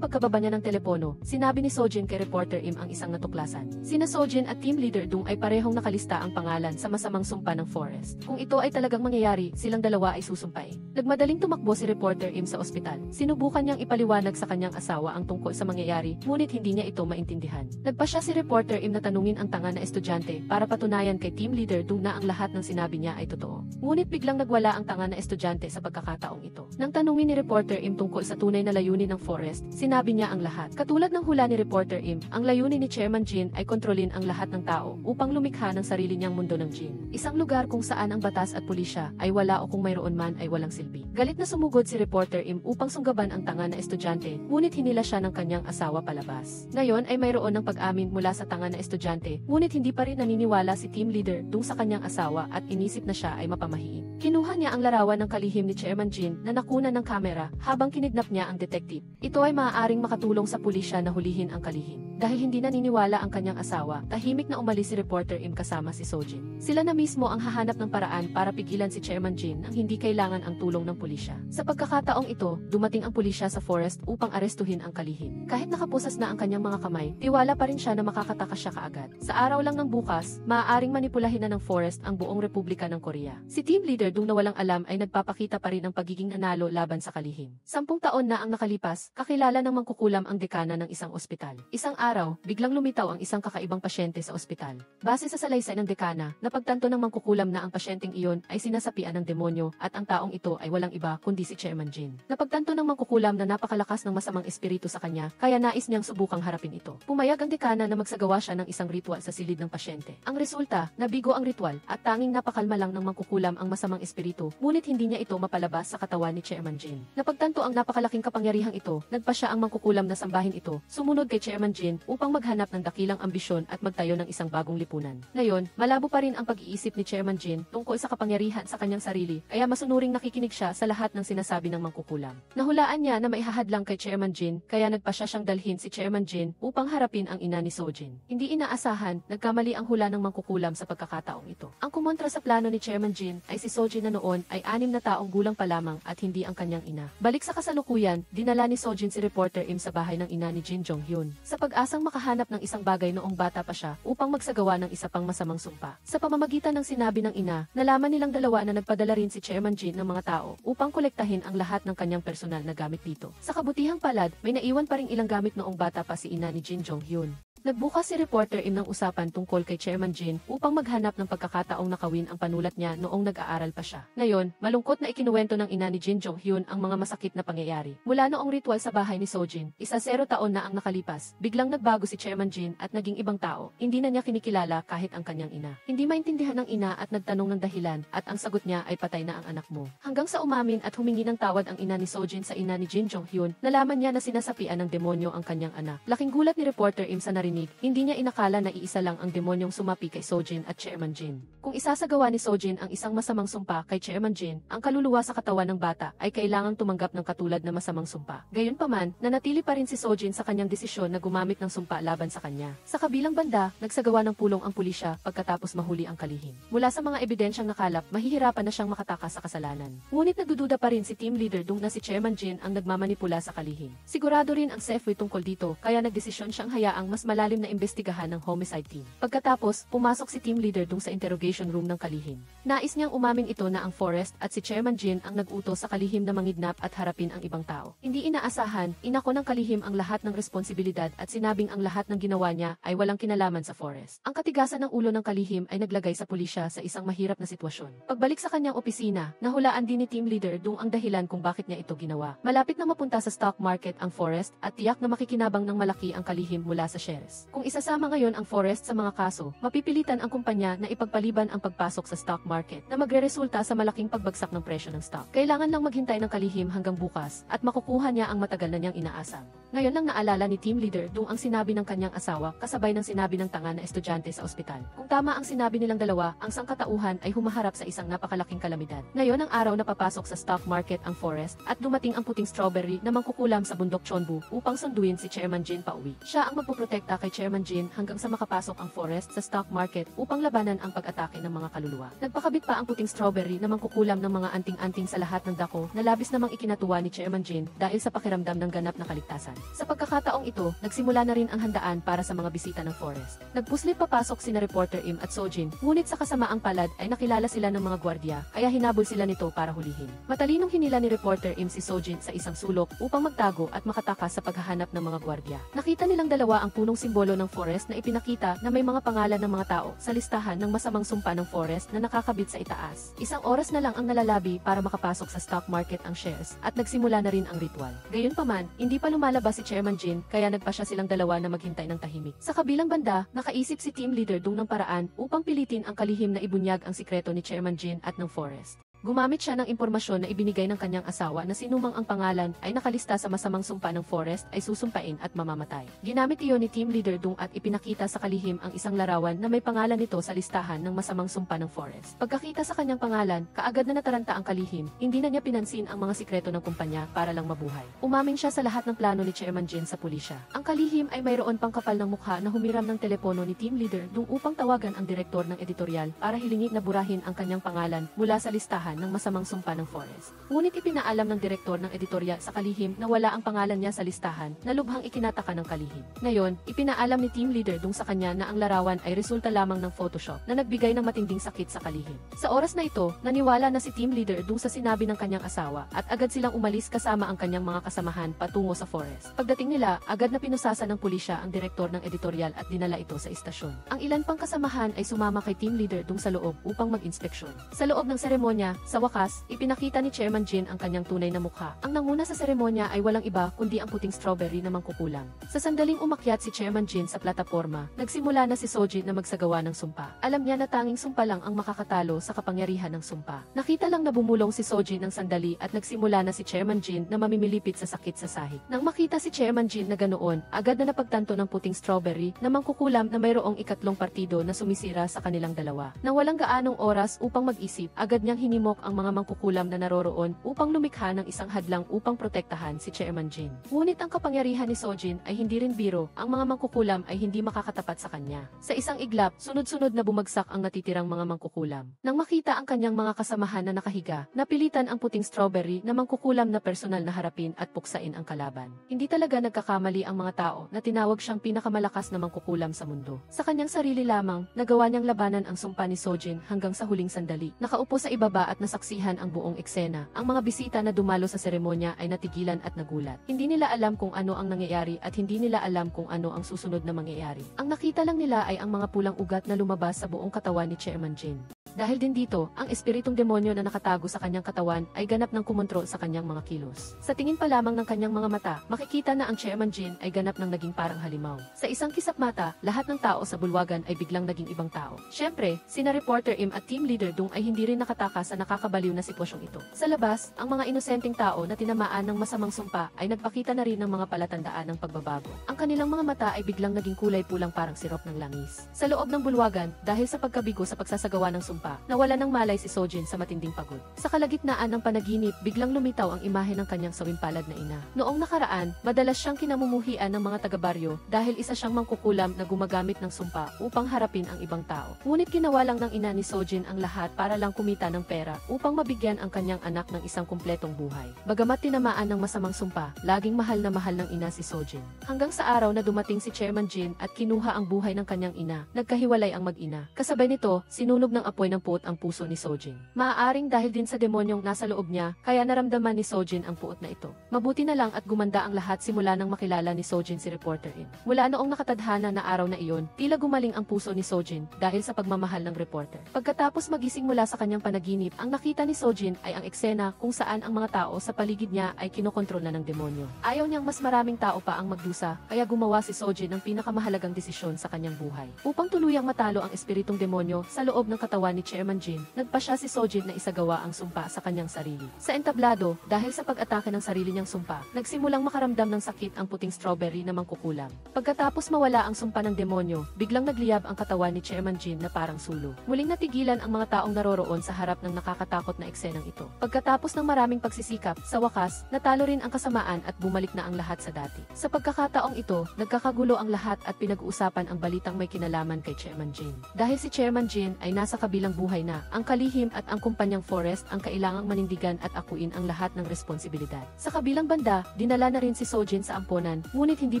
pagkababa niya ng telepono, sinabi ni Sojin kay Reporter Im ang isang natuklasan. Sina Sojin at Team Leader Dung ay parehong nakalista ang pangalan sa masamang sumpa ng forest. Kung ito ay talagang mangyayari, silang dalawa ay susumpain. Nagmadaling tumakbo si Reporter Im sa ospital. Sinubukan niyang ipaliwanag sa kanyang asawa ang tungkol sa mangyayari, ngunit hindi niya ito maintindihan. Nagpa siya si Reporter Im na tanungin ang tanga na estudyante para patunayan kay Team Leader Dung na ang lahat ng sinabi niya ay totoo. Ngunit biglang nagwala ang tanga na estudyante sa pagkakataong ito. Nang tanungin ni Reporter Im tungkol sa tunay na layunin ng forest, sinabi niya ang lahat. Katulad ng hula ni Reporter Im, ang layunin ni Chairman Jin ay kontrolin ang lahat ng tao upang lumikha ng sarili niyang mundo ng Jin. Isang lugar kung saan ang batas at pulisya ay wala o kung mayroon man ay walang silbi. Galit na sumugod si Reporter Im upang sunggaban ang tanga na estudyante, ngunit hinila siya ng kanyang asawa palabas. Ngayon ay mayroon ng pag-amin mula sa tanga na estudyante, ngunit hindi pa rin naniniwala si Team Leader Dung sa kanyang asawa at inisip na siya ay mapamahiin. Kinuha niya ang larawan ng kalihim ni Chairman Jin na nakunan ng kamera habang kinidnap niya ang detective. Ito ay maaaring makatulong sa pulisya na hulihin ang kalihim. Dahil hindi naniniwala ang kanyang asawa, tahimik na umalis si Reporter Im kasama si Sojin. Sila na mismo ang hahanap ng paraan para pigilan si Chairman Jin nang hindi kailangan ang tulong ng pulisya. Sa pagkakataong ito, dumating ang pulisya sa forest upang arestuhin ang kalihim. Kahit nakapusas na ang kanyang mga kamay, tiwala pa rin siya na makakatakas siya kaagad. Sa araw lang ng bukas, maaaring manipulahin na ng forest ang buong Republika ng Korea. Si Team Leader Dung na walang alam ay nagpapakita pa rin ang pagiging nanalo laban sa kalihim. 10 taon na ang nakalipas, kakilala ng mangkukulam ang dekana ng isang ospital. Isang araw, biglang lumitaw ang isang kakaibang pasyente sa ospital. Base sa salaysay ng dekana, napagtanto ng mangkukulam na ang pasyenteng iyon ay sinasapian ng demonyo at ang taong ito ay walang iba kundi si Chairman Jin. Napagtanto ng mangkukulam na napakalakas ng masamang espiritu sa kanya, kaya nais niyang subukang harapin ito. Pumayag ang dekana na magsagawa siya ng isang ritual sa silid ng pasyente. Ang resulta, nabigo ang ritual at tanging napakalma lang ng mangkukulam ang masamang espiritu, ngunit hindi niya ito mapalabas sa katawan ni Chairman Jin. Napagtanto ang napakalaking kapangyarihang ito, nagpa siya ang mangkukulam na sambahin ito, sumunod kay Chairman Jin upang maghanap ng dakilang ambisyon at magtayo ng isang bagong lipunan. Ngayon, malabo pa rin ang pag-iisip ni Chairman Jin tungkol sa kapangyarihan sa kanyang sarili, kaya masunuring nakikinig siya sa lahat ng sinasabi ng mangkukulam. Nahulaan niya na maihahadlang kay Chairman Jin, kaya nagpa siya siyang dalhin si Chairman Jin upang harapin ang ina ni Sojin. Hindi inaasahan, nagkamali ang hula ng mangkukulam sa pagkakataong ito. Ang kumontra sa plano ni Chairman Jin ay si Sojin na noon ay 6 na taong gulang pa lamang at hindi ang kanyang ina. Balik sa kasalukuyan, dinala ni Sojin si Reporter Im sa bahay ng ina ni Jin Jong-hyun, sa pag-asang makahanap ng isang bagay noong bata pa siya upang magsagawa ng isa pang masamang sumpa. Sa pamamagitan ng sinabi ng ina, nalaman nilang dalawa na nagpadala rin si Chairman Jin ng mga tao upang kolektahin ang lahat ng kanyang personal na gamit dito. Sa kabutihang palad, may naiwan pa ring ilang gamit noong bata pa si ina ni Jin Jong-hyun. Nagbukas si Reporter Im ng usapan tungkol kay Chairman Jin upang maghanap ng pagkakataong nakawin ang panulat niya noong nag-aaral pa siya. Ngayon, malungkot na ikinuwento ng ina ni Jin Jong-hyun ang mga masakit na pangyayari. Mula noong ritual sa bahay ni Sojin, 0 taon na ang nakalipas, biglang nagbago si Chairman Jin at naging ibang tao. Hindi na niya kinikilala kahit ang kanyang ina. Hindi maintindihan ng ina at nagtanong ng dahilan at ang sagot niya ay patay na ang anak mo. Hanggang sa umamin at humingi ng tawad ang ina ni Sojin sa ina ni Jin Jong-hyun, nalaman niya na sinasapian ng demonyo ang kanyang anak. Laking gulat ni Reporter Im sa narinig. Hindi niya inakala na iisa lang ang demonyong sumapi kay Sojin at Chairman Jin. Kung isasagawa ni Sojin ang isang masamang sumpa kay Chairman Jin, ang kaluluwa sa katawan ng bata ay kailangang tumanggap ng katulad na masamang sumpa. Gayunpaman, nanatili pa rin si Sojin sa kanyang desisyon na gumamit ng sumpa laban sa kanya. Sa kabilang banda, nagsagawa ng pulong ang pulisya pagkatapos mahuli ang kalihim. Mula sa mga ebidensyang nakalap, mahihirapan na siyang makatakas sa kasalanan. Ngunit nagdududa pa rin si Team Leader Dung na si Chairman Jin ang nagmamanipula sa kalihim. Sigurado rin ang Sefwi tungkol dito, kaya nagdesisyon siyang hayaang mas malaki malalim na imbestigahan ng homicide team. Pagkatapos, pumasok si team leader Dung sa interrogation room ng kalihim. Nais niyang umamin ito na ang Forrest at si Chairman Jin ang nag-utos sa kalihim na mangidnap at harapin ang ibang tao. Hindi inaasahan, inako ng kalihim ang lahat ng responsibilidad at sinabing ang lahat ng ginawa niya ay walang kinalaman sa Forrest. Ang katigasan ng ulo ng kalihim ay naglagay sa pulisya sa isang mahirap na sitwasyon. Pagbalik sa kanyang opisina, nahulaan din ni team leader Dung ang dahilan kung bakit niya ito ginawa. Malapit na mapunta sa stock market ang Forrest at tiyak na makikinabang ng malaki ang kalihim mula sa shares. Kung isasama ngayon ang Forrest sa mga kaso, mapipilitan ang kumpanya na ipagpaliban ang pagpasok sa stock market na magreresulta sa malaking pagbagsak ng presyo ng stock. Kailangan lang maghintay ng kalihim hanggang bukas at makukuha niya ang matagal na niyang inaasam. Ngayon lang naalala ni team leader Dung ang sinabi ng kanyang asawa kasabay ng sinabi ng tanga na estudyante sa ospital. Kung tama ang sinabi nilang dalawa, ang sangkatauhan ay humaharap sa isang napakalaking kalamidad. Ngayon ang araw na papasok sa stock market ang Forrest at dumating ang puting strawberry na mangkukulam sa bundok Chonbu upang sunduin si Chairman Jin pauwi. Siya ang magpoprotekta kay Chairman Jin hanggang sa makapasok ang Forrest sa stock market upang labanan ang pag-atake ng mga kaluluwa. Nagpakabit pa ang puting strawberry na mangkukulam ng mga anting-anting sa lahat ng dako na labis namang ikinatuwa ni Chairman Jin dahil sa pakiramdam ng ganap na kaligtasan. Sa pagkakataong ito, nagsimula na rin ang handaan para sa mga bisita ng Forrest. Nagpuslit papasok sina reporter Im at Sojin, ngunit sa kasamaang palad ay nakilala sila ng mga gwardiya, kaya hinabol sila nito para hulihin. Matalinong hinila ni reporter Im si Sojin sa isang sulok upang magtago at makatakas sa paghahanap ng mga gwardiya. Nakita nilang dalawa ang punong simbolo ng Forrest na ipinakita na may mga pangalan ng mga tao sa listahan ng masamang sumpa ng Forrest na nakakabit sa itaas. Isang oras na lang ang nalalabi para makapasok sa stock market ang shares at nagsimula na rin ang ritual. Gayunpaman, hindi pa lumalabas si Chairman Jin kaya nagpasya silang dalawa na maghintay ng tahimik. Sa kabilang banda, nakaisip si team leader Dung ng paraan upang pilitin ang kalihim na ibunyag ang sikreto ni Chairman Jin at ng Forrest. Gumamit siya ng impormasyon na ibinigay ng kanyang asawa na sinumang ang pangalan ay nakalista sa masamang sumpa ng Forrest ay susumpain at mamamatay. Ginamit iyon ni team leader Dung at ipinakita sa kalihim ang isang larawan na may pangalan nito sa listahan ng masamang sumpa ng Forrest. Pagkakita sa kanyang pangalan, kaagad na nataranta ang kalihim, hindi na niya pinansin ang mga sikreto ng kumpanya para lang mabuhay. Umamin siya sa lahat ng plano ni Chairman Jin sa pulisya. Ang kalihim ay mayroon pang kapal ng mukha na humiram ng telepono ni team leader Dung upang tawagan ang direktor ng editorial para hilingin na burahin ang kanyang pangalan mula sa listahan ng masamang sumpa ng Forrest. Ngunit ipinaalam ng direktor ng editorya sa kalihim na wala ang pangalan niya sa listahan na lubhang ikinataka ng kalihim. Ngayon, ipinaalam ni team leader Dung sa kanya na ang larawan ay resulta lamang ng Photoshop na nagbigay ng matinding sakit sa kalihim. Sa oras na ito, naniwala na si team leader Dung sa sinabi ng kanyang asawa at agad silang umalis kasama ang kanyang mga kasamahan patungo sa Forrest. Pagdating nila, agad na pinusasa ng pulisya ang direktor ng editorial at dinala ito sa istasyon. Ang ilan pang kasamahan ay sumama kay team leader Dung sa loob upang mag-inspeksyon. Sa loob ng seremonya, sa wakas, ipinakita ni Chairman Jin ang kanyang tunay na mukha. Ang nanguna sa seremonya ay walang iba kundi ang puting strawberry na mangkukulam. Sa sandaling umakyat si Chairman Jin sa plataporma, nagsimula na si Sojin na magsagawa ng sumpa. Alam niya na tanging sumpa lang ang makakatalo sa kapangyarihan ng sumpa. Nakita lang na bumulong si Sojin ng sandali at nagsimula na si Chairman Jin na mamimilipit sa sakit sa sahig. Nang makita si Chairman Jin na ganoon, agad na napagtanto ng puting strawberry na mangkukulam na mayroong ikatlong partido na sumisira sa kanilang dalawa. Nang walang gaanong oras upang mag-isip, agad niyang hinimok ang mga mangkukulam na naroroon upang lumikha ng isang hadlang upang protektahan si Chairman Jin. Ngunit ang kapangyarihan ni Sojin ay hindi rin biro, ang mga mangkukulam ay hindi makakatapat sa kanya. Sa isang iglap, sunod-sunod na bumagsak ang natitirang mga mangkukulam. Nang makita ang kanyang mga kasamahan na nakahiga, napilitan ang puting strawberry na mangkukulam na personal na harapin at puksain ang kalaban. Hindi talaga nagkakamali ang mga tao na tinawag siyang pinakamalakas na mangkukulam sa mundo. Sa kanyang sarili lamang, nagawa niyang labanan ang sumpa ni Sojin hanggang sa huling sandali. Nakaupo sa ibaba at nasaksihan ang buong eksena. Ang mga bisita na dumalo sa seremonya ay natigilan at nagulat. Hindi nila alam kung ano ang nangyayari at hindi nila alam kung ano ang susunod na mangyayari. Ang nakita lang nila ay ang mga pulang ugat na lumabas sa buong katawan ni Chairman Jin. Dahil din dito, ang espiritong demonyo na nakatago sa kanyang katawan ay ganap ng kumontrol sa kanyang mga kilos. Sa tingin pa lamang ng kanyang mga mata, makikita na ang Chairman Jin ay ganap ng naging parang halimaw. Sa isang kisap mata, lahat ng tao sa bulwagan ay biglang naging ibang tao. Siyempre, sina reporter Im at team leader Dung ay hindi rin nakatakas sa nakakabaliw na sitwasyong ito. Sa labas, ang mga inosenteng tao na tinamaan ng masamang sumpa ay nagpakita na rin ng mga palatandaan ng pagbabago. Ang kanilang mga mata ay biglang naging kulay pulang parang sirop ng langis. Sa loob ng bulwagan, dahil sa pagkabigo sa pagsasagawa ng sumpa, sumpa. Nawala ng malay si Sojin sa matinding pagod. Sa kalagitnaan ng panaginip, biglang lumitaw ang imahe ng kanyang sawimpalad na ina. Noong nakaraan, madalas siyang kinamumuhian ng mga taga-baryo dahil isa siyang mangkukulam na gumagamit ng sumpa upang harapin ang ibang tao. Ngunit ginawa lang ng ina ni Sojin ang lahat para lang kumita ng pera upang mabigyan ang kanyang anak ng isang kumpletong buhay. Bagamat tinamaan ng masamang sumpa, laging mahal na mahal ng ina si Sojin. Hanggang sa araw na dumating si Chairman Jin at kinuha ang buhay ng kanyang ina, nagkahiwalay ang mag-ina. Kasabay nito, sinunog ng apoy ng puot ang puso ni Sojin. Maaaring dahil din sa demonyong nasa loob niya, kaya naramdaman ni Sojin ang puot na ito. Mabuti na lang at gumanda ang lahat simula nang makilala ni Sojin si Reporter In. Mula noong nakatadhana na araw na iyon, tila gumaling ang puso ni Sojin dahil sa pagmamahal ng reporter. Pagkatapos magising mula sa kanyang panaginip, ang nakita ni Sojin ay ang eksena kung saan ang mga tao sa paligid niya ay kinokontrol na ng demonyo. Ayaw niyang mas maraming tao pa ang magdusa, kaya gumawa si Sojin ng pinakamahalagang desisyon sa kanyang buhay. Upang tuluyang matalo ang espiritong demonyo sa loob ng katawan ni Chairman Jin, nagpasya si Sojin na isagawa ang sumpa sa kanyang sarili. Sa entablado, dahil sa pag-atake ng sarili niyang sumpa, nagsimulang makaramdam ng sakit ang puting strawberry na mangkukulam. Pagkatapos mawala ang sumpa ng demonyo, biglang nagliyab ang katawan ni Chairman Jin na parang sulo. Muling natigilan ang mga taong naroroon sa harap ng nakakatakot na eksenang ito. Pagkatapos ng maraming pagsisikap, sa wakas, natalo rin ang kasamaan at bumalik na ang lahat sa dati. Sa pagkakataong ito, nagkakagulo ang lahat at pinag-uusapan ang balitang may kinalaman kay Chairman Jin. Dahil si Chairman Jin ay nasa kabilang buhay na, ang kalihim at ang kumpanyang Forest ang kailangang manindigan at akuin ang lahat ng responsibilidad. Sa kabilang banda, dinala na rin si Sojin sa amponan, ngunit hindi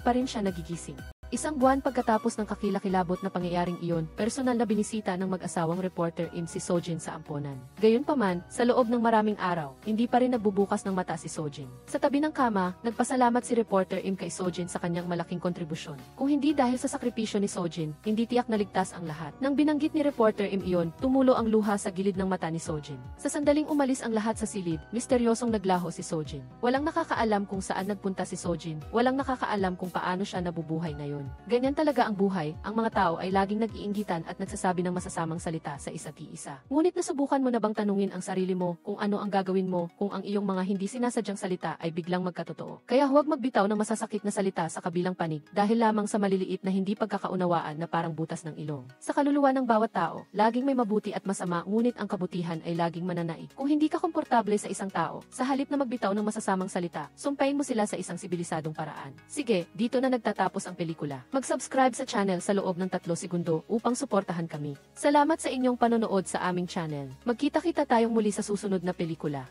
pa rin siya nagigising. Isang buwan pagkatapos ng kakilakilabot na pangyayaring iyon, personal na binisita ng mag-asawang Reporter In si Sojin sa amponan. Gayunpaman, sa loob ng maraming araw, hindi pa rin nagbubukas ng mata si Sojin. Sa tabi ng kama, nagpasalamat si Reporter In kay Sojin sa kanyang malaking kontribusyon. Kung hindi dahil sa sakripisyo ni Sojin, hindi tiyak na ligtas ang lahat. Nang binanggit ni Reporter In iyon, tumulo ang luha sa gilid ng mata ni Sojin. Sa sandaling umalis ang lahat sa silid, misteryosong naglaho si Sojin. Walang nakakaalam kung saan nagpunta si Sojin, walang nakakaalam kung paano siya nabubuhay na yun. Ganyan talaga ang buhay, ang mga tao ay laging nag-iinggitan at nagsasabi ng masasamang salita sa isa't isa. Ngunit nasubukan mo na bang tanungin ang sarili mo kung ano ang gagawin mo kung ang iyong mga hindi sinasadyang salita ay biglang magkatotoo? Kaya huwag magbitaw ng masasakit na salita sa kabilang panig dahil lamang sa maliliit na hindi pagkakaunawaan na parang butas ng ilong. Sa kaluluwa ng bawat tao, laging may mabuti at masama ngunit ang kabutihan ay laging mananaig. Kung hindi ka komportable sa isang tao, sa halip na magbitaw ng masasamang salita, sumpain mo sila sa isang sibilisadong paraan. Sige, dito na nagtatapos ang pelikula. Mag-subscribe sa channel sa loob ng 3 segundo upang suportahan kami. Salamat sa inyong panonood sa aming channel. Magkita-kita tayong muli sa susunod na pelikula.